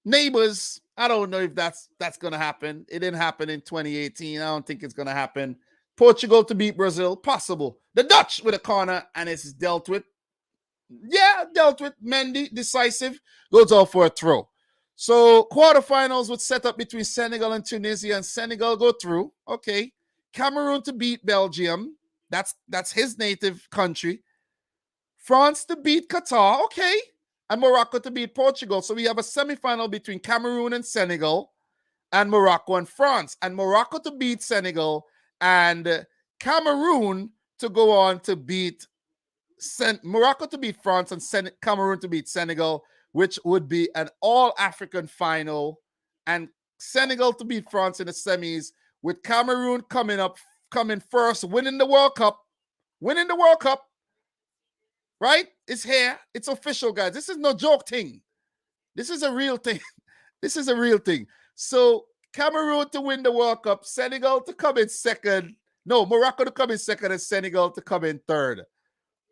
Neighbors. I don't know if that's going to happen. It didn't happen in 2018. I don't think it's going to happen. Portugal to beat Brazil. Possible. The Dutch with a corner, and it's dealt with. Yeah, dealt with. Mendy, decisive. Goes off for a throw. So quarterfinals would set up between Senegal and Tunisia, and Senegal go through. Okay. Cameroon to beat Belgium. That's his native country. France to beat Qatar. Okay. And Morocco to beat Portugal. So we have a semifinal between Cameroon and Senegal, and Morocco and France. And Morocco to beat Senegal, and Cameroon to go on to beat Morocco to beat France, and Cameroon to beat Senegal, which would be an all-African final, and Senegal to beat France in the semis, with Cameroon coming first, winning the World Cup, right? It's here. It's official, guys. This is no joke thing. This is a real thing. So Cameroon to win the World Cup, Senegal to come in second. No, Morocco to come in second, and Senegal to come in third.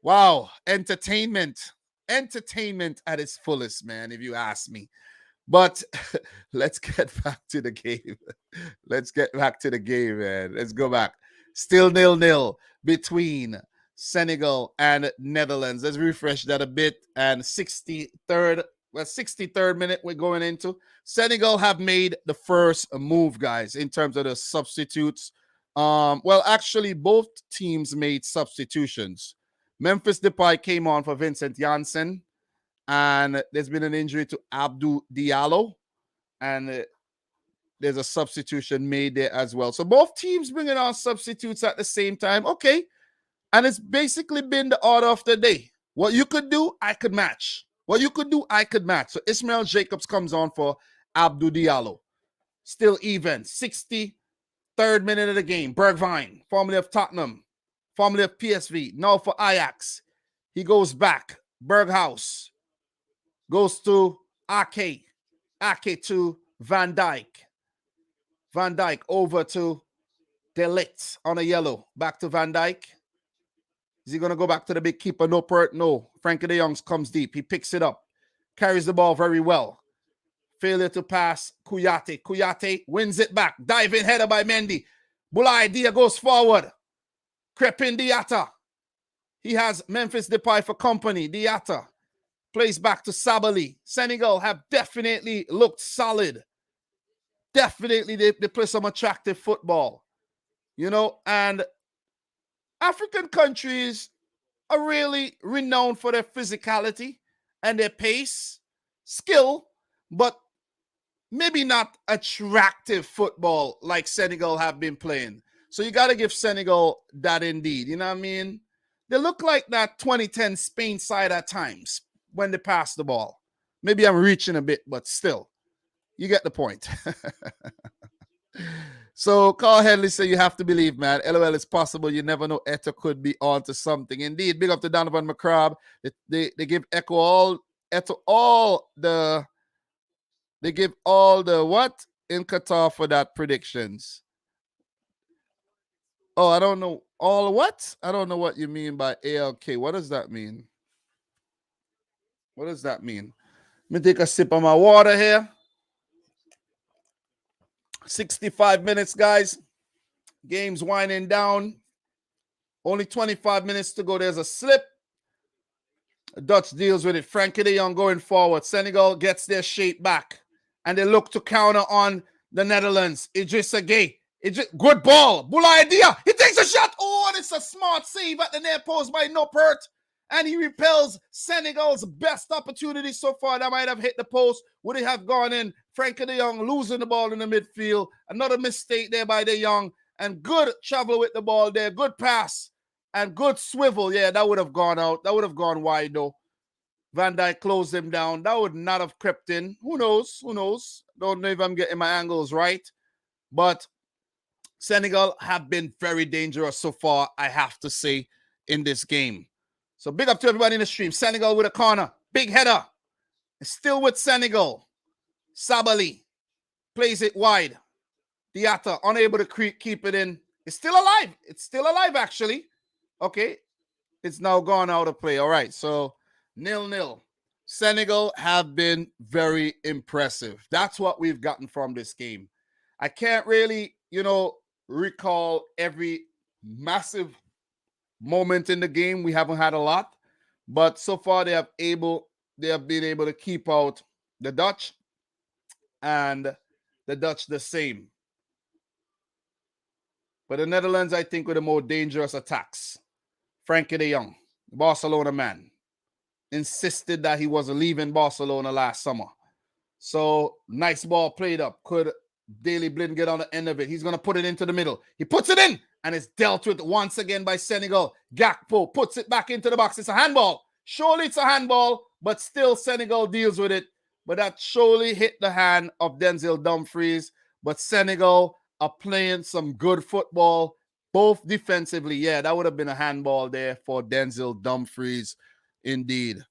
Wow, entertainment at its fullest, man, if you ask me. But let's get back to the game. Man. Let's go back. Still 0-0 between Senegal and Netherlands. Let's refresh that a bit. And 63rd well, 63rd minute we're going into. Senegal have made the first move, guys, in terms of the substitutes. Well, actually, both teams made substitutions. Memphis Depay came on for Vincent Janssen, and there's been an injury to Abdou Diallo, and there's a substitution made there as well. So both teams bringing on substitutes at the same time. Okay. And it's basically been the order of the day. What you could do, I could match. What you could do, I could match. So Ismail Jacobs comes on for Abdou Diallo. Still even. 63rd minute of the game. Bergwijn, formerly of Tottenham, formerly of PSV, now for Ajax. He goes back. Berghuis goes to Ake. Ake to Van Dijk. Van Dijk over to De Ligt on a yellow. Back to Van Dijk. Is he going to go back to the big keeper? No. Frankie de Jong comes deep. He picks it up. Carries the ball very well. Failure to pass. Kouyaté. Kouyaté wins it back. Diving header by Mendy. Boulaye Dia goes forward. Crepin Diatta. He has Memphis Depay for company. Diatta plays back to Sabali. Senegal have definitely looked solid. Definitely they play some attractive football. You know, and African countries are really renowned for their physicality and their pace, skill, but maybe not attractive football like Senegal have been playing. So you got to give Senegal that indeed. You know what I mean? They look like that 2010 Spain side at times when they pass the ball. Maybe I'm reaching a bit, but still, you get the point. So Carl Henley said you have to believe, man. LOL, it's possible. You never know. Eto could be on to something. Indeed. Big up to Donovan McCrabb. They give Echo all the what in Qatar for that predictions. Oh, I don't know. All what? I don't know what you mean by ALK. What does that mean? What does that mean? Let me take a sip of my water here. 65 minutes, guys. Game's winding down. Only 25 minutes to go. There's a slip. Dutch deals with it. Frankie de Jong going forward. Senegal gets their shape back. And they look to counter on the Netherlands. Idrissa Gueye. Good ball. Boulaye Dia. He takes a shot. Oh, and it's a smart save at the near post by Noppert. And he repels Senegal's best opportunity so far. That might have hit the post. Would it have gone in? Frankie de Jong losing the ball in the midfield. Another mistake there by de Jong. And good travel with the ball there. Good pass. And good swivel. Yeah, that would have gone out. That would have gone wide, though. Van Dijk closed him down. That would not have crept in. Who knows? Who knows? Don't know if I'm getting my angles right. But Senegal have been very dangerous so far, I have to say, in this game. So big up to everybody in the stream. Senegal with a corner. Big header. Still with Senegal. Sabali plays it wide. Diatta unable to keep it in. It's still alive. It's still alive, actually. Okay. It's now gone out of play. All right. So 0-0. Senegal have been very impressive. That's what we've gotten from this game. I can't really, recall every massive moment in the game. We haven't had a lot, but so far they have been able to keep out the Dutch, and the Dutch the same. But the Netherlands, I think, were the more dangerous attacks. Frankie de Jong, Barcelona man, insisted that he wasn't leaving Barcelona last summer. So nice ball played up. Could Daley Blind get on the end of it? He's going to put it into the middle. He puts it in, and it's dealt with once again by Senegal. Gakpo puts it back into the box. It's a handball. Surely it's a handball, but still Senegal deals with it. But that surely hit the hand of Denzel Dumfries. But Senegal are playing some good football, both defensively. Yeah, that would have been a handball there for Denzel Dumfries. Indeed. I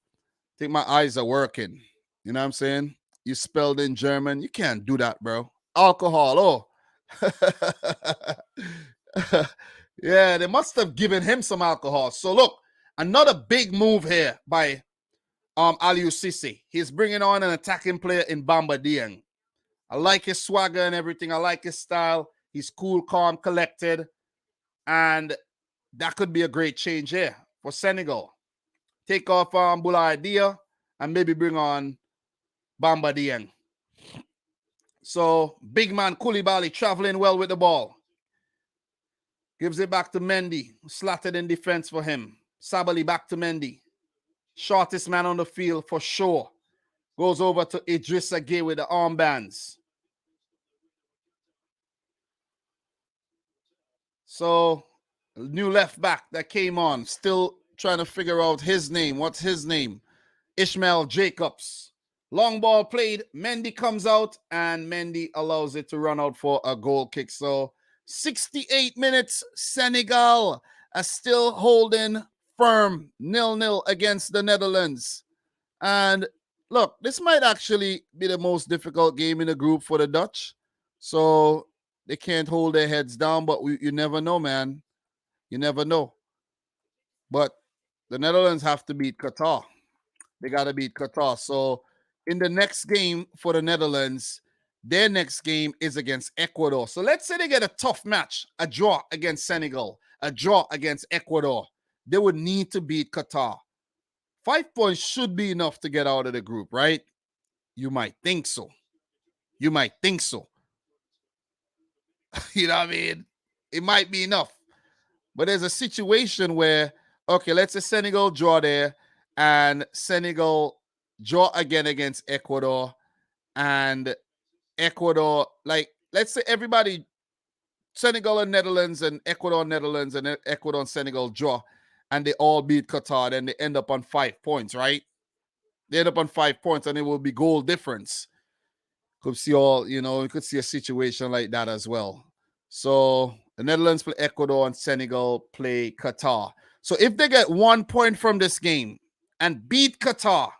think my eyes are working. You know what I'm saying? You spelled in German. You can't do that, bro. Alcohol. Oh. Yeah, they must have given him some alcohol. So look, another big move here by Aliou Cisse. He's bringing on an attacking player in Bamba Dieng. I like his swagger and everything. I like his style. He's cool, calm, collected. And that could be a great change here for Senegal. Take off Boulaye Dia and maybe bring on Bamba Dieng. So big man Koulibaly traveling well with the ball. Gives it back to Mendy. Slatted in defense for him. Sabali back to Mendy. Shortest man on the field for sure. Goes over to Idrissa Gueye with the armbands. So new left back that came on. Still trying to figure out his name. What's his name? Ishmael Jacobs. Long ball played. Mendy comes out and Mendy allows it to run out for a goal kick. So 68 minutes. Senegal are still holding firm 0-0 against the Netherlands. And look, this might actually be the most difficult game in the group for the Dutch. So they can't hold their heads down, but you never know, man. You never know. But the Netherlands have to beat Qatar. They got to beat Qatar. So in the next game for the Netherlands, their next game is against Ecuador. So let's say they get a tough match, a draw against Senegal, a draw against Ecuador. They would need to beat Qatar. 5 points should be enough to get out of the group, right? You might think so. You might think so. You know what I mean? It might be enough. But there's a situation where, okay, let's say Senegal draw there and Senegal draw again against Ecuador and Ecuador, like, let's say everybody, Senegal and Netherlands and Ecuador and Senegal draw and they all beat Qatar, then they end up on 5 points, right? They end up on 5 points and it will be goal difference. Could see you could see a situation like that as well. So the Netherlands play Ecuador and Senegal play Qatar. So if they get 1 point from this game and beat Qatar,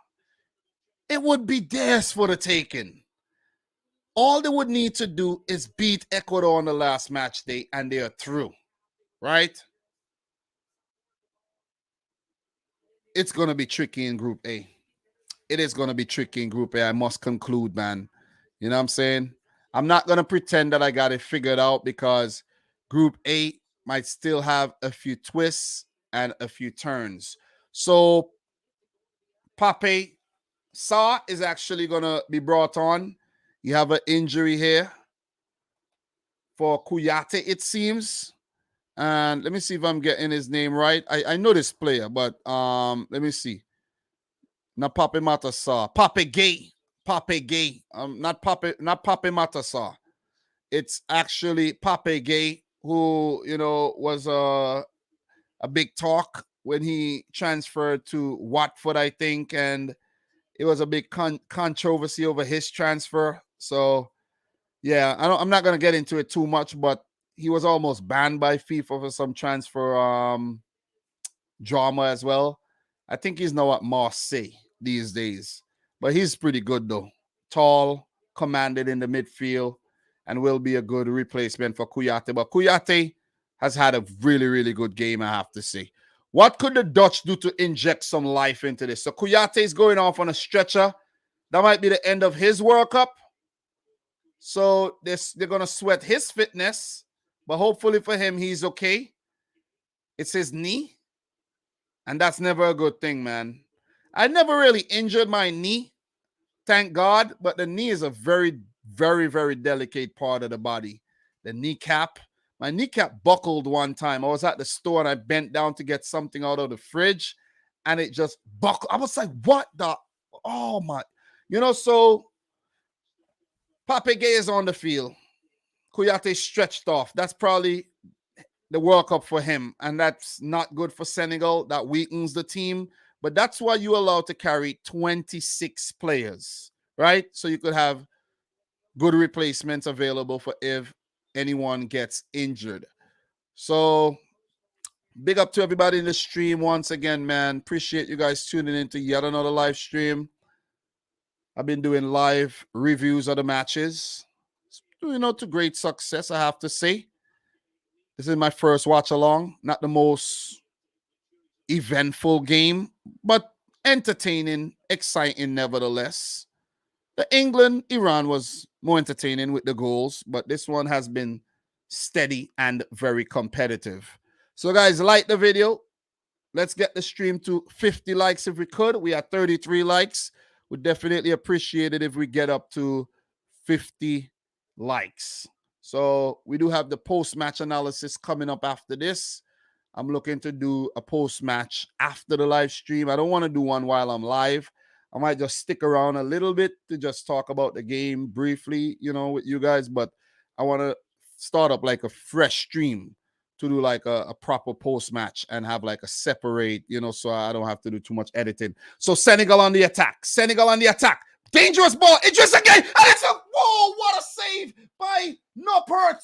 it would be theirs for the taking. All they would need to do is beat Ecuador on the last match day and they are through, right? It's going to be tricky in Group A. It is going to be tricky in Group A. I must conclude, man. You know what I'm saying? I'm not going to pretend that I got it figured out because Group A might still have a few twists and a few turns. So Pape Sarr is actually going to be brought on. You have an injury here for Kouyaté, it seems. And let me see if I'm getting his name right. I know this player, but let me see. Not Pape Matar Sarr. Pape Gueye. Pape Gueye. Not Pape Matar Sarr. It's actually Pape Gueye, who, was a big talk when he transferred to Watford, I think, and it was a big controversy over his transfer. So, yeah, I'm not going to get into it too much, but he was almost banned by FIFA for some transfer drama as well. I think he's now at Marseille these days, but he's pretty good though. Tall, commanded in the midfield, and will be a good replacement for Kouyaté. But Kouyaté has had a really, really good game, I have to say. What could the Dutch do to inject some life into this? So Kouyaté is going off on a stretcher. That might be the end of his World Cup. So they're going to sweat his fitness, but hopefully for him, he's okay. It's his knee, and that's never a good thing, man. I never really injured my knee, thank God, but the knee is a very, very, very delicate part of the body. The kneecap. My kneecap buckled one time. I was at the store and I bent down to get something out of the fridge and it just buckled. I was like, what the? Oh, my. So Pape Gueye is on the field. Kouyaté stretched off. That's probably the World Cup for him, and that's not good for Senegal. That weakens the team, but that's why you're allowed to carry 26 players, right? So you could have good replacements available for if anyone gets injured. So big up to everybody in the stream once again, man. Appreciate you guys tuning into yet another live stream. I've been doing live reviews of the matches, to great success, I have to say. This is my first watch along. Not the most eventful game, but entertaining, exciting nevertheless. The England-Iran was more entertaining with the goals, but this one has been steady and very competitive. So guys, like the video. Let's get the stream to 50 likes if we could. We are 33 likes. Would definitely appreciate it if we get up to 50 likes. So we do have the post-match analysis coming up after this. I'm looking to do a post-match after the live stream. I don't want to do one while I'm live. I might just stick around a little bit to just talk about the game briefly, with you guys. But I want to start up like a fresh stream to do like a proper post-match and have like a separate, so I don't have to do too much editing. So Senegal on the attack. Senegal on the attack. Dangerous ball. Idris again. And it's whoa, what a save by Noppert.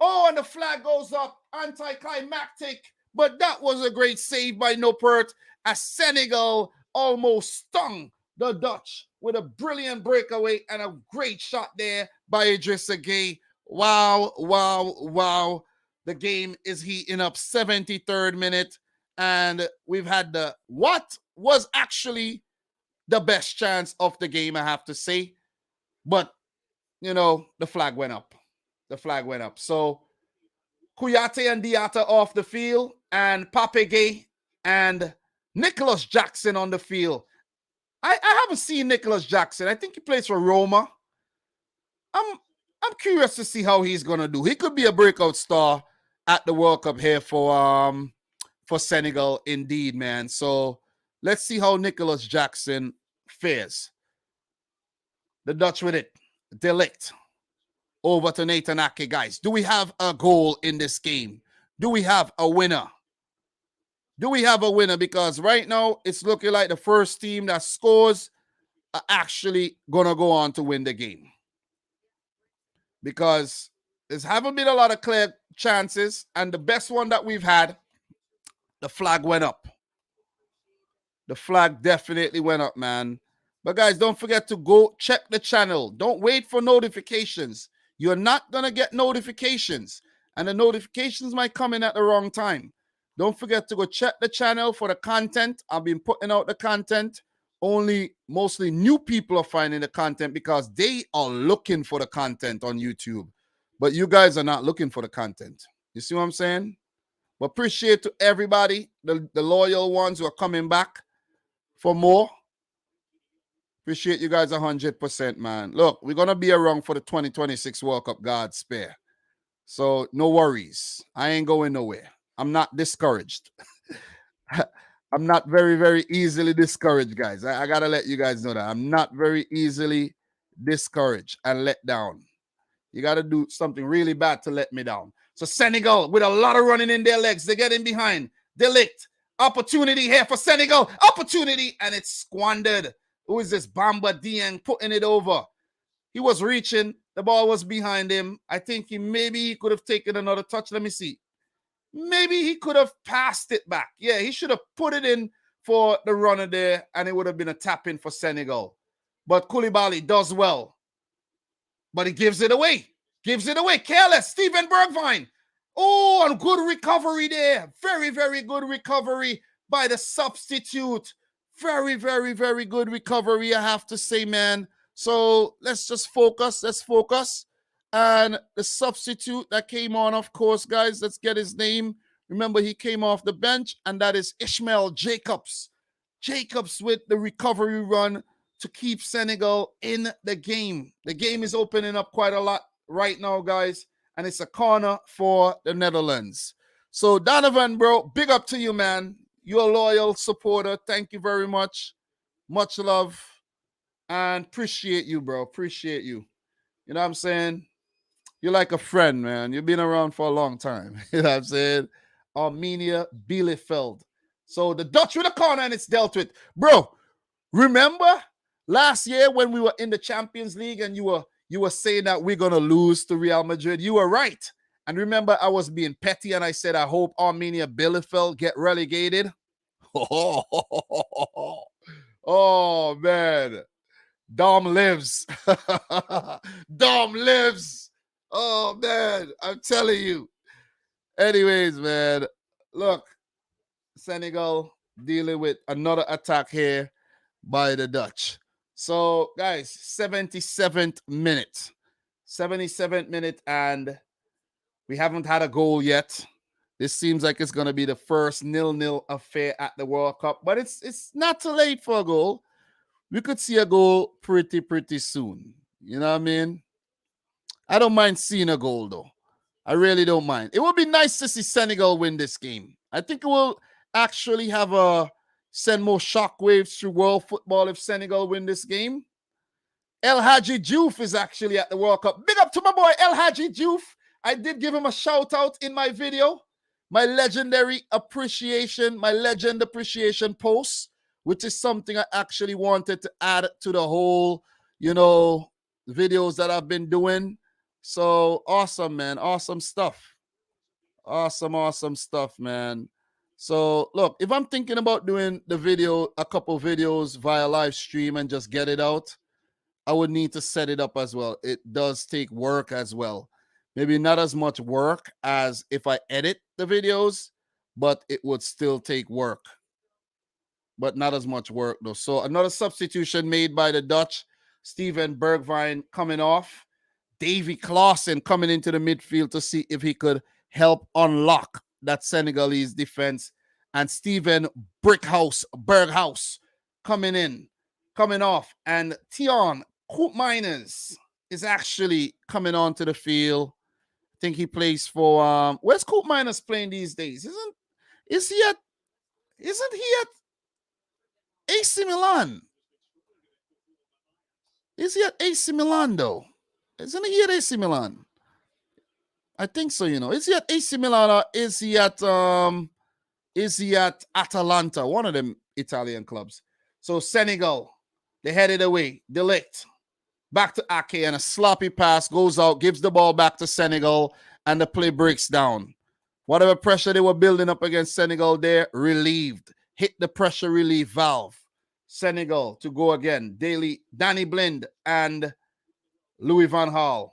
Oh, and the flag goes up. Anticlimactic. But that was a great save by Noppert as Senegal almost stung the Dutch with a brilliant breakaway and a great shot there by Idris Gueye. Wow, wow, wow. The game is heating up. 73rd minute. And we've had what was actually the best chance of the game, I have to say. But, the flag went up. The flag went up. So, Kouyaté and Diatta off the field, and Pape Gueye and Nicholas Jackson on the field. I haven't seen Nicholas Jackson. I think he plays for Roma. I'm curious to see how he's gonna do. He could be a breakout star at the World Cup here for Senegal, indeed, man. So let's see how Nicholas Jackson fares. The Dutch with it. De Ligt. Over to Nathan Ake, guys. Do we have a goal in this game? Do we have a winner? Do we have a winner? Because right now, it's looking like the first team that scores are actually going to go on to win the game. Because there's haven't been a lot of clear chances, and the best one that we've had, the flag went up. The flag definitely went up, man. But guys, don't forget to go check the channel. Don't wait for notifications. You're not going to get notifications, and the notifications might come in at the wrong time. Don't forget to go check the channel for the content. I've been putting out the content. Mostly new people are finding the content because they are looking for the content on YouTube. But you guys are not looking for the content. You see what I'm saying? But appreciate to everybody, the loyal ones who are coming back for more. Appreciate you guys 100%, man. Look, we're going to be around for the 2026 World Cup, God spare. So no worries. I ain't going nowhere. I'm not discouraged. I'm not very, very easily discouraged, guys. I got to let you guys know that. I'm not very easily discouraged and let down. You got to do something really bad to let me down. So Senegal, with a lot of running in their legs, they're getting behind. De Ligt. Opportunity here for Senegal. Opportunity, and it's squandered. Who is this? Bamba Dieng putting it over. He was reaching. The ball was behind him. I think he could have taken another touch. Let me see. Maybe he could have passed it back. Yeah, he should have put it in for the runner there, and it would have been a tap-in for Senegal. But Koulibaly does well. But he gives it away. Gives it away. Careless. Steven Bergwijn. Oh, and good recovery there. Very, very good recovery by the substitute. Very, very, very good recovery, I have to say, man. So let's just focus. Let's focus. And the substitute that came on, of course, guys, let's get his name. Remember, he came off the bench, and that is Ishmael Jacobs. Jacobs with the recovery run to keep Senegal in the game. The game is opening up quite a lot right now, guys, and it's a corner for the Netherlands. So, Donovan, bro, big up to you, man. You're a loyal supporter. Thank you very much. Much love. And appreciate you, bro. Appreciate you. You know what I'm saying? You're like a friend, man. You've been around for a long time. You know what I'm saying? Armenia Bielefeld. So the Dutch with a corner, and it's dealt with. Bro, remember last year when we were in the Champions League and you were saying that we're going to lose to Real Madrid? You were right. And remember, I was being petty and I said, I hope Armenia Bielefeld get relegated. Oh, man. Dom lives. Dom lives. Oh, man. I'm telling you. Anyways, man. Look, Senegal dealing with another attack here by the Dutch. So, guys, 77th minute. 77th minute, and we haven't had a goal yet. This seems like it's going to be the first 0-0 affair at the World Cup, but it's not too late for a goal. we could see a goal pretty soon. You know what I mean? I don't mind seeing a goal though. I really don't mind. It would be nice to see Senegal win this game. I think it will actually send more shockwaves through world football if Senegal win this game. El Hadji Diouf is actually at the World Cup. Big up to my boy El Hadji Diouf. I did give him a shout out in my video, my legend appreciation post, which is something I actually wanted to add to the whole, videos that I've been doing. So awesome, man. Awesome stuff. Awesome stuff, man. So look, if I'm thinking about doing a couple videos via live stream and just get it out, I would need to set it up as well. It does take work as well. Maybe not as much work as if I edit the videos, but it would still take work. But not as much work though. So another substitution made by the Dutch. Steven Bergwijn coming off. Davy Clausen coming into the midfield to see if he could help unlock that Senegalese defense. And Steven Berghuis coming off. And Tion Koopmeiners is actually coming onto the field. I think he plays for where's Koopmeiners playing these days? Isn't he at AC Milan? Is he at AC Milan though? Isn't he at AC Milan? I think so, Is he at AC Milan or is he at Atalanta? One of them Italian clubs. So Senegal, they headed away. De Ligt. Back to Ake, and a sloppy pass goes out, gives the ball back to Senegal, and the play breaks down. Whatever pressure they were building up against Senegal there, relieved. Hit the pressure relief valve. Senegal to go again. Danny Blind and Louis van Gaal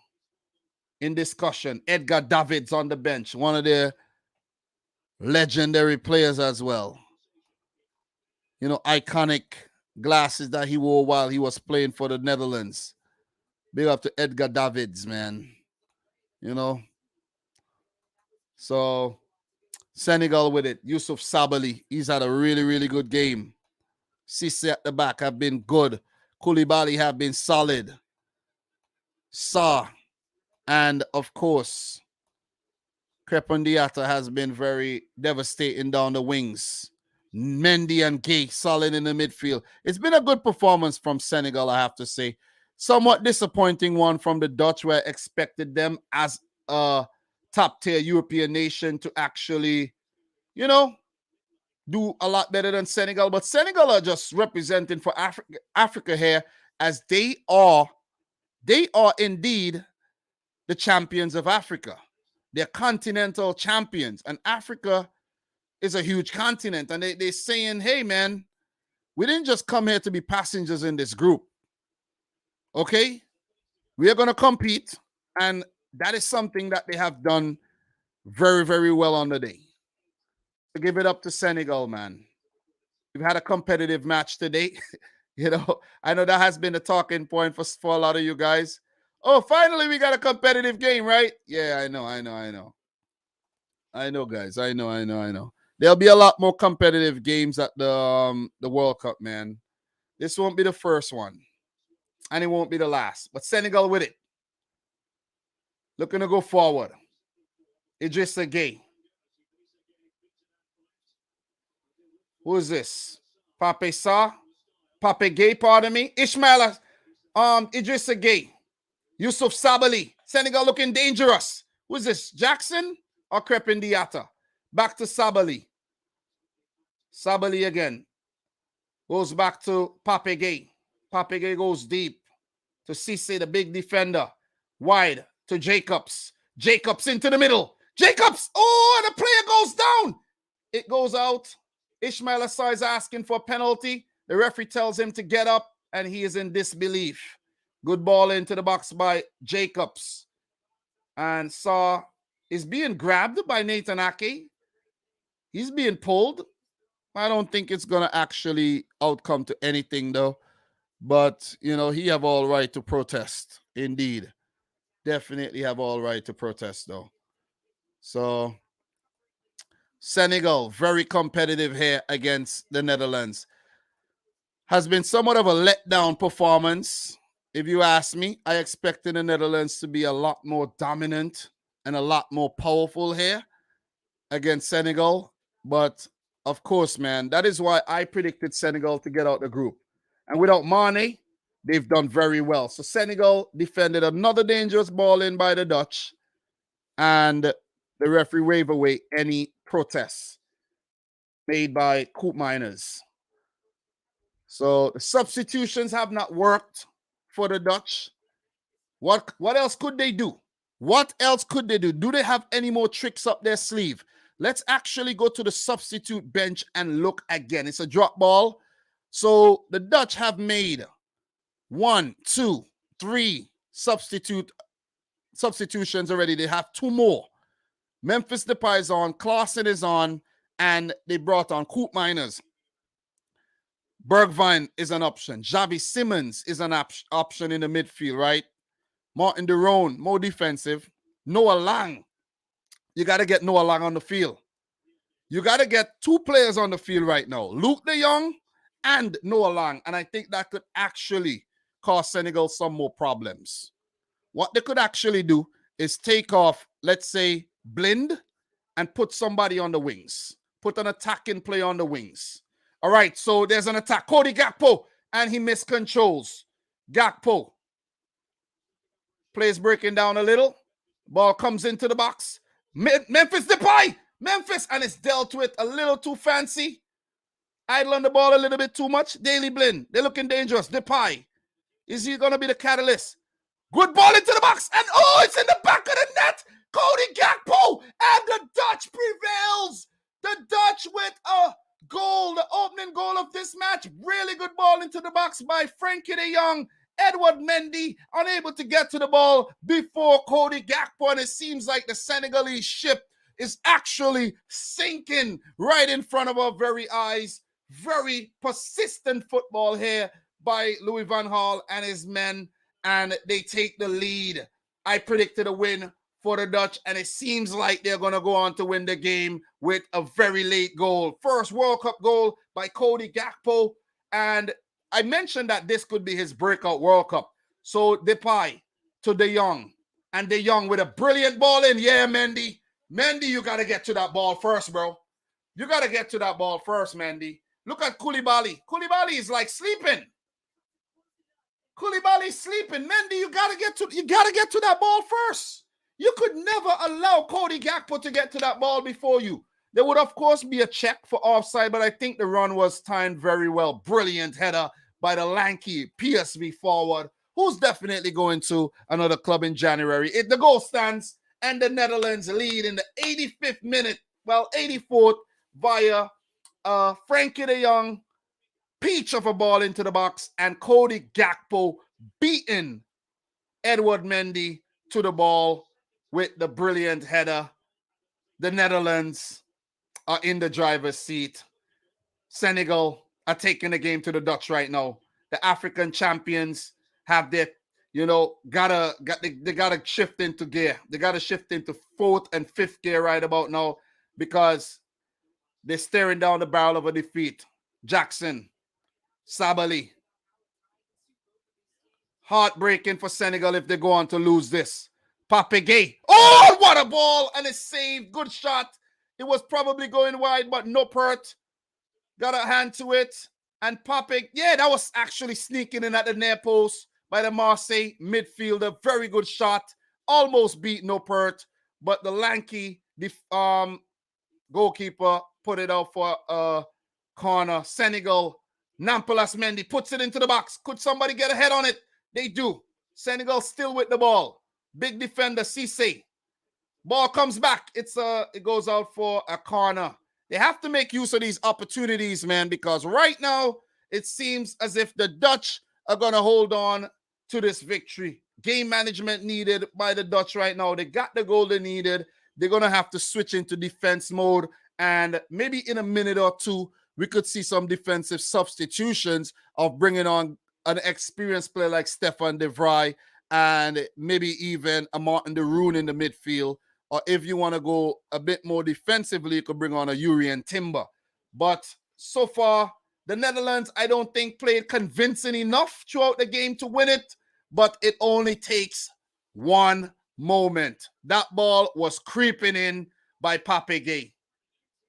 in discussion. Edgar Davids on the bench, one of their legendary players as well. Iconic glasses that he wore while he was playing for the Netherlands. Big up to Edgar Davids, man. So Senegal with it. Yusuf Sabali, he's had a really good game. Cisse at the back have been good. Koulibaly have been solid. Sa, and of course, Crepin Diatta has been very devastating down the wings. Mendy and Gay solid in the midfield. It's been a good performance from Senegal, I have to say. Somewhat disappointing one from the Dutch, where I expected them as a top-tier European nation to actually, do a lot better than Senegal. But Senegal are just representing for Africa here, as they are indeed the champions of Africa. They're continental champions, and Africa is a huge continent. And they're saying, hey, man, we didn't just come here to be passengers in this group. Okay? We are going to compete, and that is something that they have done very well on the day. So give it up to Senegal, man. We've had a competitive match today. I know that has been a talking point for a lot of you guys. Oh, finally we got a competitive game, right? Yeah, I know, guys. I know. There'll be a lot more competitive games at the World Cup, man. This won't be the first one, and it won't be the last. But Senegal with it, looking to go forward. Idrissa Gueye. Who is this? Pape Gueye, pardon me. Idrissa Gueye. Yusuf Sabali. Senegal looking dangerous. Who is this? Jackson or Crepin Diatta? Back to Sabali. Sabali again. Goes back to Pape Gueye. Pape Gueye goes deep to Cisse, the big defender. Wide to Jacobs. Jacobs into the middle. Jacobs! Oh, and the player goes down. It goes out. Ismail Assar is asking for a penalty. The referee tells him to get up, and he is in disbelief. Good ball into the box by Jacobs. And Sarr is being grabbed by Nathan Ake. He's being pulled. I don't think it's going to actually outcome to anything, though. But, he have all right to protest. Indeed. Definitely have all right to protest, though. So, Senegal, very competitive here against the Netherlands. has been somewhat of a letdown performance. If you ask me, I expected the Netherlands to be a lot more dominant and a lot more powerful here against Senegal. But of course, man, that is why I predicted Senegal to get out the group. And without Mane, they've done very well. So Senegal defended another dangerous ball in by the Dutch, and the referee waved away any protests made by Coop Miners. So the substitutions have not worked for the Dutch. What else could they do? What else could they do? Do they have any more tricks up their sleeve? Let's actually go to the substitute bench and look again. It's a drop ball. So the Dutch have made 1, 2, 3 substitutions already. They have 2 more. Memphis Depay is on, Klaassen is on, and they brought on Coop Miners. Bergwijn is an option. Xavi Simons is an option in the midfield, right? Martin de Roon, more defensive. Noah Lang. You got to get Noah Lang on the field. You got to get 2 players on the field right now. Luke de Jong and Noah Lang. And I think that could actually cause Senegal some more problems. What they could actually do is take off, let's say, Blind and put somebody on the wings. Put an attacking player on the wings. All right, so there's an attack. Cody Gakpo, and he miscontrols. Gakpo. Plays breaking down a little. Ball comes into the box. Memphis Depay. Memphis, and it's dealt with a little too fancy. Idle on the ball a little bit too much. Daily Blind. They're looking dangerous. Depay. Is he going to be the catalyst? Good ball into the box. And oh, it's in the back of the net. Cody Gakpo. And the Dutch prevails. The Dutch with a goal, the opening goal of this match. Really good ball into the box by Frankie de Jong. Edward Mendy unable to get to the ball before Cody Gakpo. And it seems like the Senegalese ship is actually sinking right in front of our very eyes. Very persistent football here by Louis van Gaal and his men. And they take the lead. I predicted a win for the Dutch, and it seems like they're going to go on to win the game with a very late goal. First World Cup goal by Cody Gakpo, and I mentioned that this could be his breakout World Cup. So Depay to De Jong, and De Jong with a brilliant ball in. Yeah, Mendy. Mendy, you got to get to that ball first, bro. You got to get to that ball first, Mendy. Look at Koulibaly. Koulibaly is like sleeping. Koulibaly's sleeping. Mendy, you got to get to that ball first. You could never allow Cody Gakpo to get to that ball before you. There would, of course, be a check for offside, but I think the run was timed very well. Brilliant header by the lanky PSV forward, who's definitely going to another club in January. The goal stands, and the Netherlands lead in the 85th minute, well, 84th, via Frankie de Jong, peach of a ball into the box, and Cody Gakpo beating Edward Mendy to the ball with the brilliant header. The Netherlands are in the driver's seat. Senegal are taking the game to the Dutch right now. The African champions have their, they gotta shift into gear. They gotta shift into 4th and 5th gear right about now because they're staring down the barrel of a defeat. Jackson, Sabali. Heartbreaking for Senegal if they go on to lose this. Pape Gueye. Oh, what a ball! And it's saved. Good shot. It was probably going wide, but no pert. Got a hand to it. And Pape, yeah, that was actually sneaking in at the near post by the Marseille midfielder. Very good shot. Almost beat no pert. But the lanky goalkeeper put it out for a corner. Senegal, Nampolas Mendy puts it into the box. Could somebody get a head on it? They do. Senegal still with the ball. Big defender, Cisse. Ball comes back. It goes out for a corner. They have to make use of these opportunities, man, because right now it seems as if the Dutch are going to hold on to this victory. Game management needed by the Dutch right now. They got the goal they needed. They're going to have to switch into defense mode. And maybe in a minute or two, we could see some defensive substitutions of bringing on an experienced player like Stefan de Vrij and maybe even a Martin de Roon in the midfield. Or if you want to go a bit more defensively, you could bring on a Urian Timber. But so far, The Netherlands, I don't think, played convincing enough throughout the game to win it, but it only takes one moment. That ball was creeping in by Pape Gay.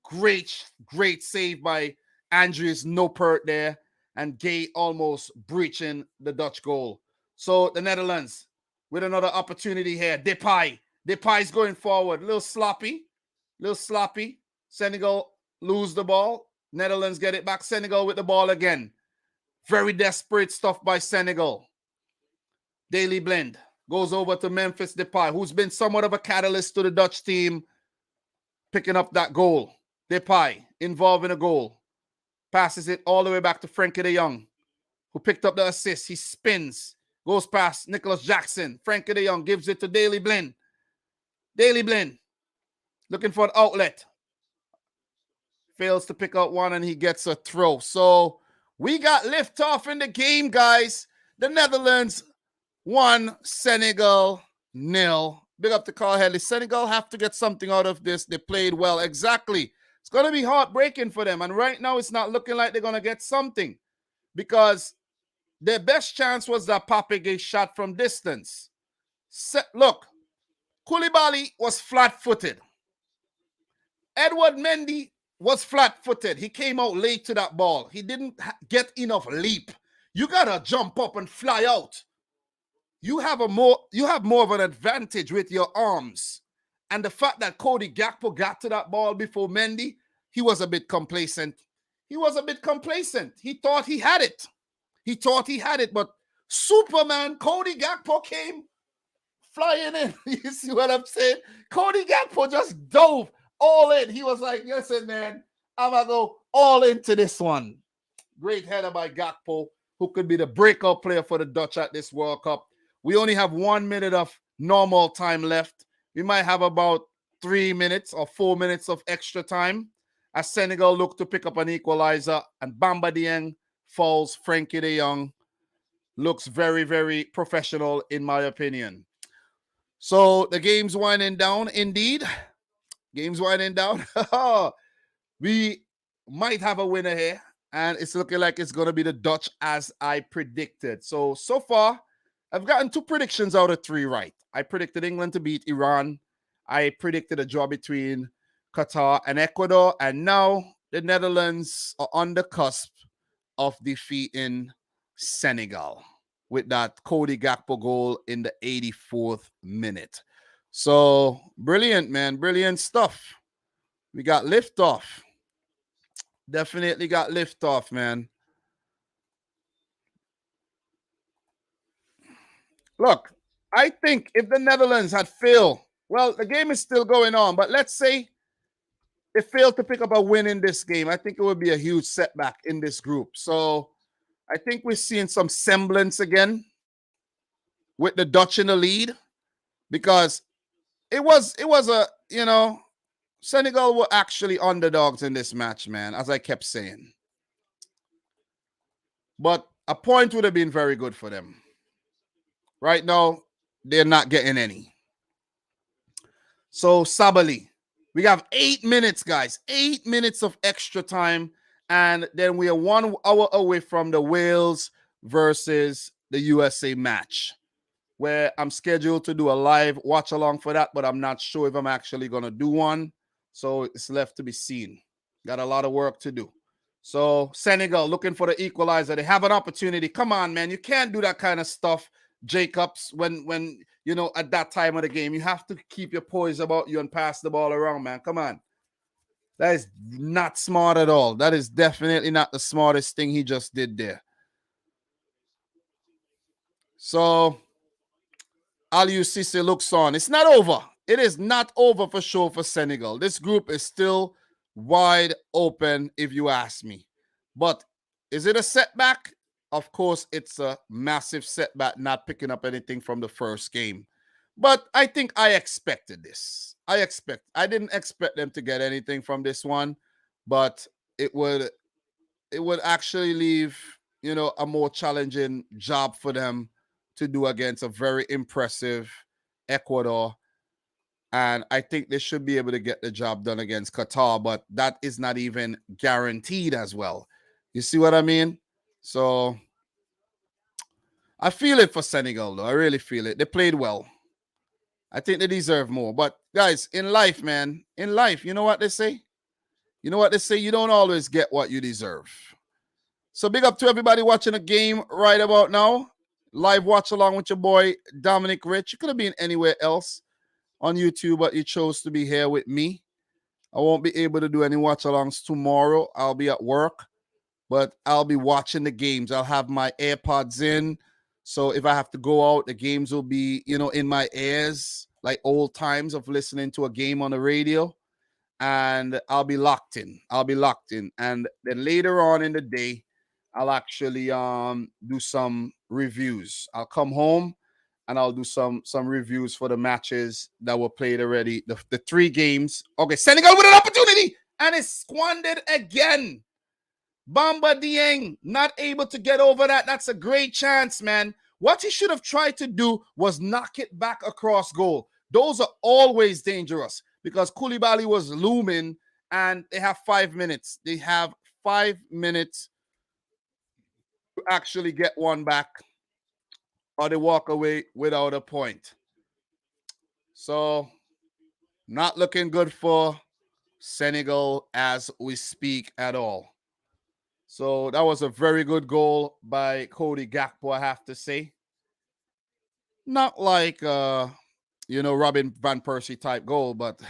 Great save by Andries Noppert there, and Gay almost breaching the Dutch goal. So the Netherlands with another opportunity here. Depay's going forward. A little sloppy. Senegal lose the ball. Netherlands get it back. Senegal with the ball again. Very desperate stuff by Senegal. Daily Blend goes over to Memphis Depay, who's been somewhat of a catalyst to the Dutch team, picking up that goal. Depay involved in a goal. Passes it all the way back to Frenkie de Jong, who picked up the assist. He spins, goes past Nicholas Jackson. Frenkie de Jong gives it to Daily Blend. Daily Blend looking for an outlet. Fails to pick out one, and he gets a throw. So we got liftoff in the game, guys. The Netherlands 1, Senegal 0. Big up to Carl Headley. Senegal have to get something out of this. They played well. Exactly. It's going to be heartbreaking for them. And right now, it's not looking like they're going to get something, because their best chance was that Pape shot from distance. Look, Koulibaly was flat-footed. Edward Mendy was flat-footed. He came out late to that ball. He didn't get enough leap. You got to jump up and fly out. You have more of an advantage with your arms. And the fact that Cody Gakpo got to that ball before Mendy, he was a bit complacent. He thought he had it. But Superman Cody Gakpo came flying in. You see what I'm saying? Cody Gakpo just dove all in. He was like, listen, man, I'm going to go all into this one. Great header by Gakpo, who could be the breakout player for the Dutch at this World Cup. We only have 1 minute of normal time left. We might have about 3 minutes or 4 minutes of extra time as Senegal look to pick up an equalizer, and Bamba Dieng fouls Frenkie de Jong. Looks very, very professional in my opinion. So the game's winding down indeed. Game's winding down. We might have a winner here, and it's looking like it's going to be the Dutch as I predicted. So far, I've gotten 2 predictions out of 3 right. I predicted England to beat Iran. I predicted a draw between Qatar and Ecuador. And now the Netherlands are on the cusp of defeating Senegal with that Cody Gakpo goal in the 84th minute. So brilliant, man. Brilliant stuff. We got liftoff. Definitely got liftoff, man. Look, I think if the Netherlands had failed, well, the game is still going on, but let's say they failed to pick up a win in this game, I think it would be a huge setback in this group. So I think we're seeing some semblance again with the Dutch in the lead, because it was a, Senegal were actually underdogs in this match, man, as I kept saying. But a point would have been very good for them. Right now, they're not getting any. So, Sabali, we have 8 minutes, guys. 8 minutes of extra time. And then we are 1 hour away from the Wales versus the USA match, where I'm scheduled to do a live watch along for that, but I'm not sure if I'm actually going to do one. So, it's left to be seen. Got a lot of work to do. So, Senegal looking for the equalizer. They have an opportunity. Come on, man. You can't do that kind of stuff, Jacobs, when at that time of the game. You have to keep your poise about you and pass the ball around, man. Come on. That is not smart at all. That is definitely not the smartest thing he just did there. So, Aliou Cisse looks on. It's not over. It is not over for sure for Senegal. This group is still wide open, if you ask me. But is it a setback? Of course, it's a massive setback not picking up anything from the first game. But I think I expected this. I didn't expect them to get anything from this one, but it would actually leave, a more challenging job for them to do against a very impressive Ecuador. And I think they should be able to get the job done against Qatar, but that is not even guaranteed as well. You see what I mean? So I feel it for Senegal, though. I really feel it. They played well. I think they deserve more. But guys, in life, man, in life, you know what they say? You know what they say? You don't always get what you deserve. So big up to everybody watching the game right about now. Live watch along with your boy, Dominic Rich. You could have been anywhere else on YouTube, but you chose to be here with me. I won't be able to do any watch alongs tomorrow. I'll be at work, but I'll be watching the games. I'll have my AirPods in. So if I have to go out, the games will be, in my ears, like old times of listening to a game on the radio. And I'll be locked in. And then later on in the day, I'll actually do some reviews. I'll come home and I'll do some reviews for the matches that were played already. The 3 games. Okay, Senegal with an opportunity and it's squandered again. Bamba Dieng not able to get over that. That's a great chance, man. What he should have tried to do was knock it back across goal. Those are always dangerous because Koulibaly was looming and they have 5 minutes. They have 5 minutes to actually get one back or they walk away without a point. So, not looking good for Senegal as we speak at all. So, that was a very good goal by Cody Gakpo, I have to say. Not like, Robin Van Persie type goal, but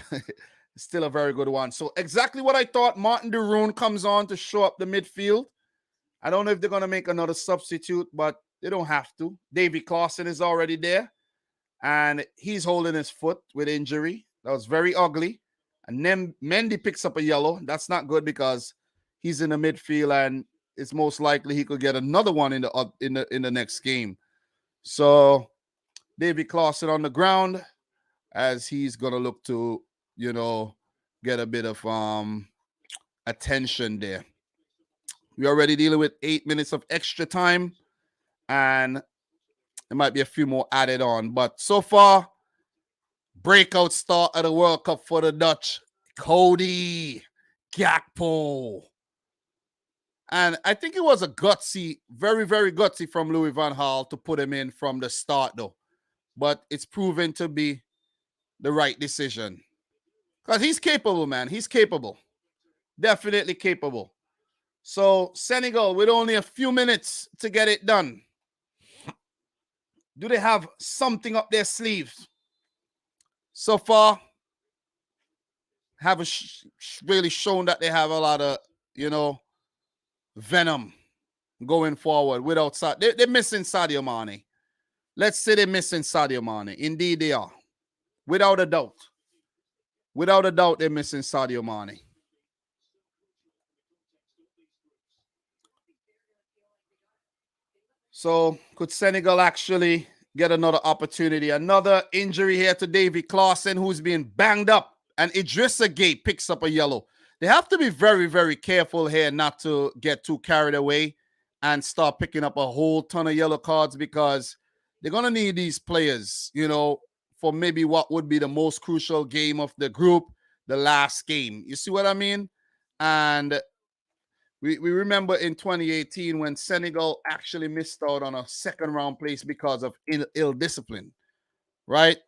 still a very good one. So, exactly what I thought. Martin de Roon comes on to show up the midfield. I don't know if they're going to make another substitute, but they don't have to. Davy Clausen is already there, and he's holding his foot with injury. That was very ugly. And then Mendy picks up a yellow. That's not good because he's in the midfield, and it's most likely he could get another one in the next game. So Davy Clausen on the ground as he's going to look to, get a bit of attention there. We're already dealing with 8 minutes of extra time, and there might be a few more added on. But so far, breakout start of the World Cup for the Dutch. Cody Gakpo. And I think it was a gutsy, very, very gutsy from Louis van Gaal to put him in from the start, though. But it's proven to be the right decision. Because he's capable, man. He's capable. Definitely capable. So, Senegal, with only a few minutes to get it done, do they have something up their sleeves? So far, haven't really shown that they have a lot of, venom going forward without Sadio. They're missing Sadio Mane. Let's say they're missing Sadio Mane. Indeed, they are. Without a doubt. Without a doubt, they're missing Sadio Mane. So, could Senegal actually get another opportunity? Another injury here to Davy Clausen, who's being banged up. And Idrissa Gueye picks up a yellow. They have to be very, very careful here not to get too carried away and start picking up a whole ton of yellow cards because they're going to need these players, for maybe what would be the most crucial game of the group, the last game. You see what I mean? And we remember in 2018 when Senegal actually missed out on a second round place because of ill discipline, right?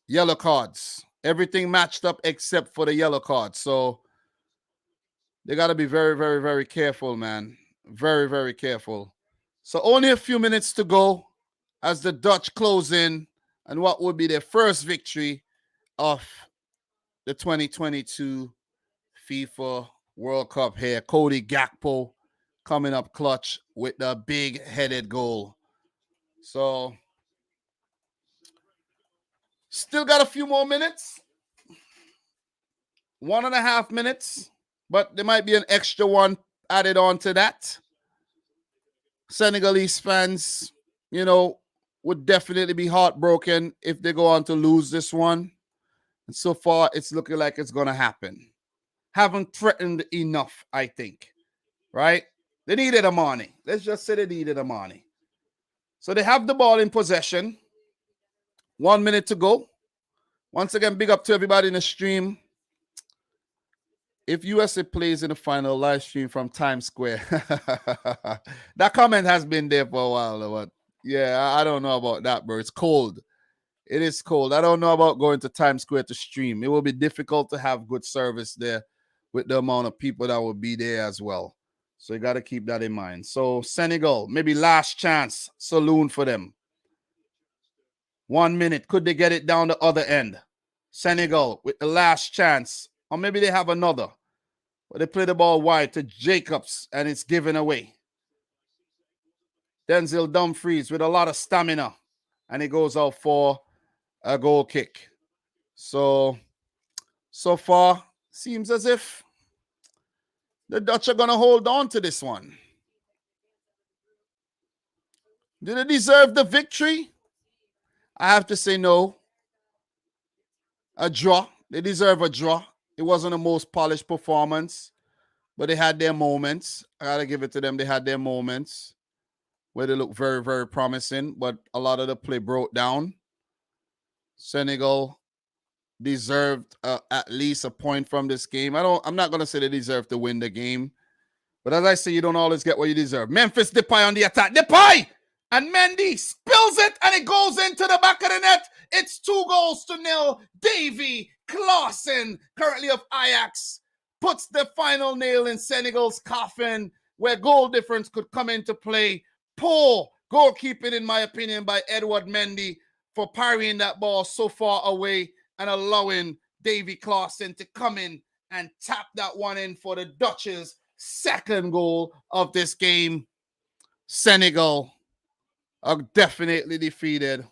Yellow cards. Everything matched up except for the yellow cards. So they got to be very, very, very careful, man. Very, very careful. So only a few minutes to go as the Dutch close in and what would be their first victory of the 2022 FIFA World Cup here. Cody Gakpo coming up clutch with the big-headed goal. So still got a few more minutes. 1.5 minutes, but there might be an extra one added on to that. Senegalese fans, would definitely be heartbroken if they go on to lose this one. And so far, it's looking like it's going to happen. Haven't threatened enough, I think. Right? They needed Amani. Let's just say they needed Amani. So they have the ball in possession. 1 minute to go. Once again, big up to everybody in the stream. if USA plays in the final, live stream from Times Square. That comment has been there for a while, but yeah, I don't know about that, bro. It's cold. It is cold. I don't know about going to Times Square to stream. It will be difficult to have good service there with the amount of people that will be there as well. So you got to keep that in mind. So Senegal, maybe last chance saloon for them. 1 minute. Could they get it down the other end? Senegal with the last chance. Or maybe they have another. But they play the ball wide to Jacobs and it's given away. Denzel Dumfries with a lot of stamina. And he goes out for a goal kick. So far, seems as if the Dutch are going to hold on to this one. Do they deserve the victory? I have to say no. A draw. They deserve a draw. It wasn't the most polished performance, but they had their moments. I got to give it to them. They had their moments where they looked very, very promising, but a lot of the play broke down. Senegal deserved at least a point from this game. I'm not going to say they deserve to win the game, but as I say, you don't always get what you deserve. Memphis Depay on the attack. Depay! And Mendy spills it, and it goes into the back of the net. It's 2-0. Davy Klaassen, currently of Ajax, puts the final nail in Senegal's coffin, where goal difference could come into play. Poor goalkeeping, in my opinion, by Edouard Mendy for parrying that ball so far away and allowing Davy Klaassen to come in and tap that one in for the Dutch's second goal of this game. Senegal are definitely deflated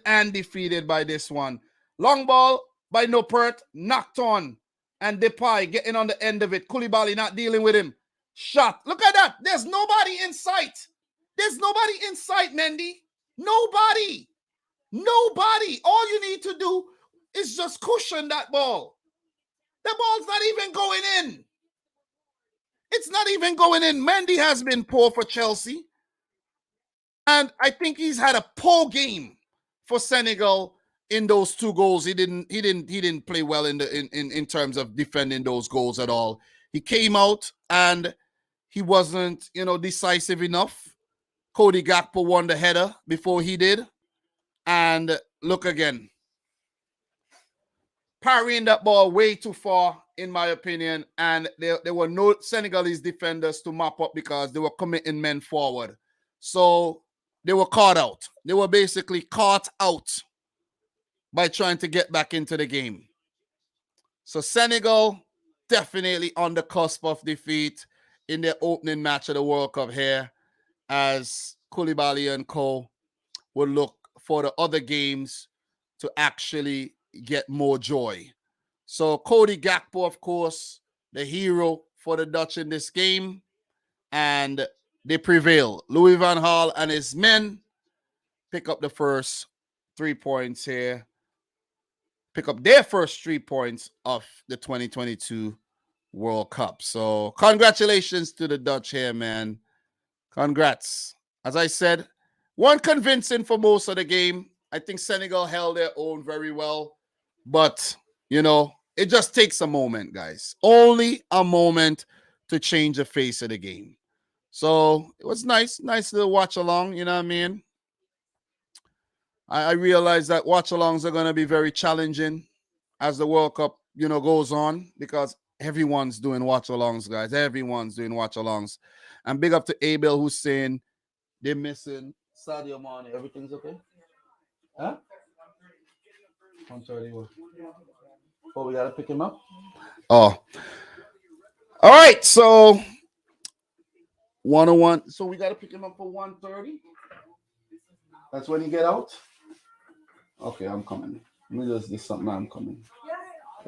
and defeated by this one. Long ball by Noppert, knocked on, and Depay getting on the end of it. Koulibaly not dealing with him. Shot. Look at that. There's nobody in sight. There's nobody in sight, Mendy. Nobody. All you need to do is just cushion that ball. The ball's not even going in. It's not even going in. Mendy has been poor for Chelsea. And I think he's had a poor game for Senegal in those 2 goals. He didn't play well in terms of defending those goals at all. He came out and he wasn't, decisive enough. Cody Gakpo won the header before he did. And look again. Parrying that ball way too far, in my opinion. And there were no Senegalese defenders to mop up because they were committing men forward. So they were caught out. They were basically caught out by trying to get back into the game. So Senegal definitely on the cusp of defeat in their opening match of the World Cup here, as Koulibaly and co will look for the other games to actually get more joy. So Cody Gakpo, of course, the hero for the Dutch in this game, and they prevail. Louis van Gaal and his men pick up the first 3 points here. Pick up their first 3 points of the 2022 World Cup. So congratulations to the Dutch here, man. Congrats. As I said, weren't convincing for most of the game. I think Senegal held their own very well. But, it just takes a moment, guys. Only a moment to change the face of the game. So it was nice little watch along, you know what I mean? I realize that watch alongs are going to be very challenging as the World Cup, goes on, because everyone's doing watch alongs, guys. Everyone's doing watch alongs. And big up to Abel, who's saying they're missing Sadio Mane. Everything's okay? Huh? 131. Oh, we got to pick him up? Oh. All right, so 101. So we got to pick him up for 1:30? That's when you get out? Okay, I'm coming. Let me just do something. I'm coming.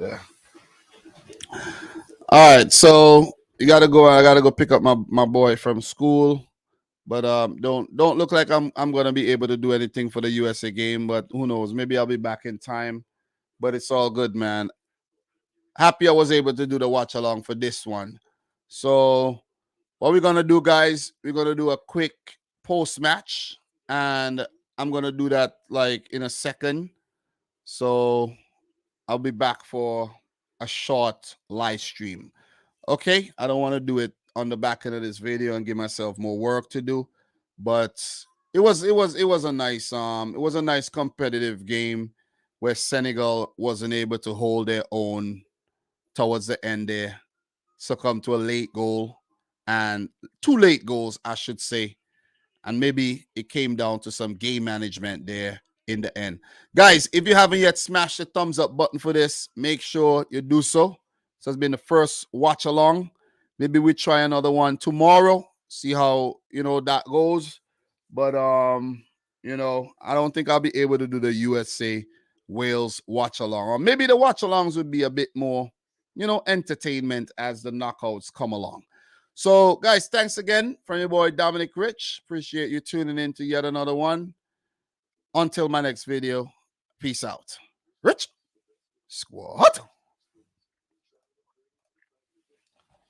Yeah. All right, so you gotta go. I gotta go pick up my boy from school. But don't look like I'm gonna be able to do anything for the USA game. But who knows? Maybe I'll be back in time. But it's all good, man. Happy I was able to do the watch along for this one. So what we're gonna do, guys? We're gonna do a quick post match, and I'm gonna do that like in a second. So I'll be back for a short live stream. Okay, I don't want to do it on the back end of this video and give myself more work to do, but it was a nice competitive game where Senegal wasn't able to hold their own towards the end there, succumbed to a late goal and two late goals, I should say. And maybe it came down to some game management there in the end. Guys, if you haven't yet smashed the thumbs up button for this, make sure you do so. So it's been the first watch along. Maybe we try another one tomorrow, see how, that goes. But I don't think I'll be able to do the USA Wales watch along. Or maybe the watch alongs would be a bit more, entertainment as the knockouts come along. So, guys, thanks again from your boy Dominic Rich. Appreciate you tuning in to yet another one. Until my next video, peace out. Rich Squad.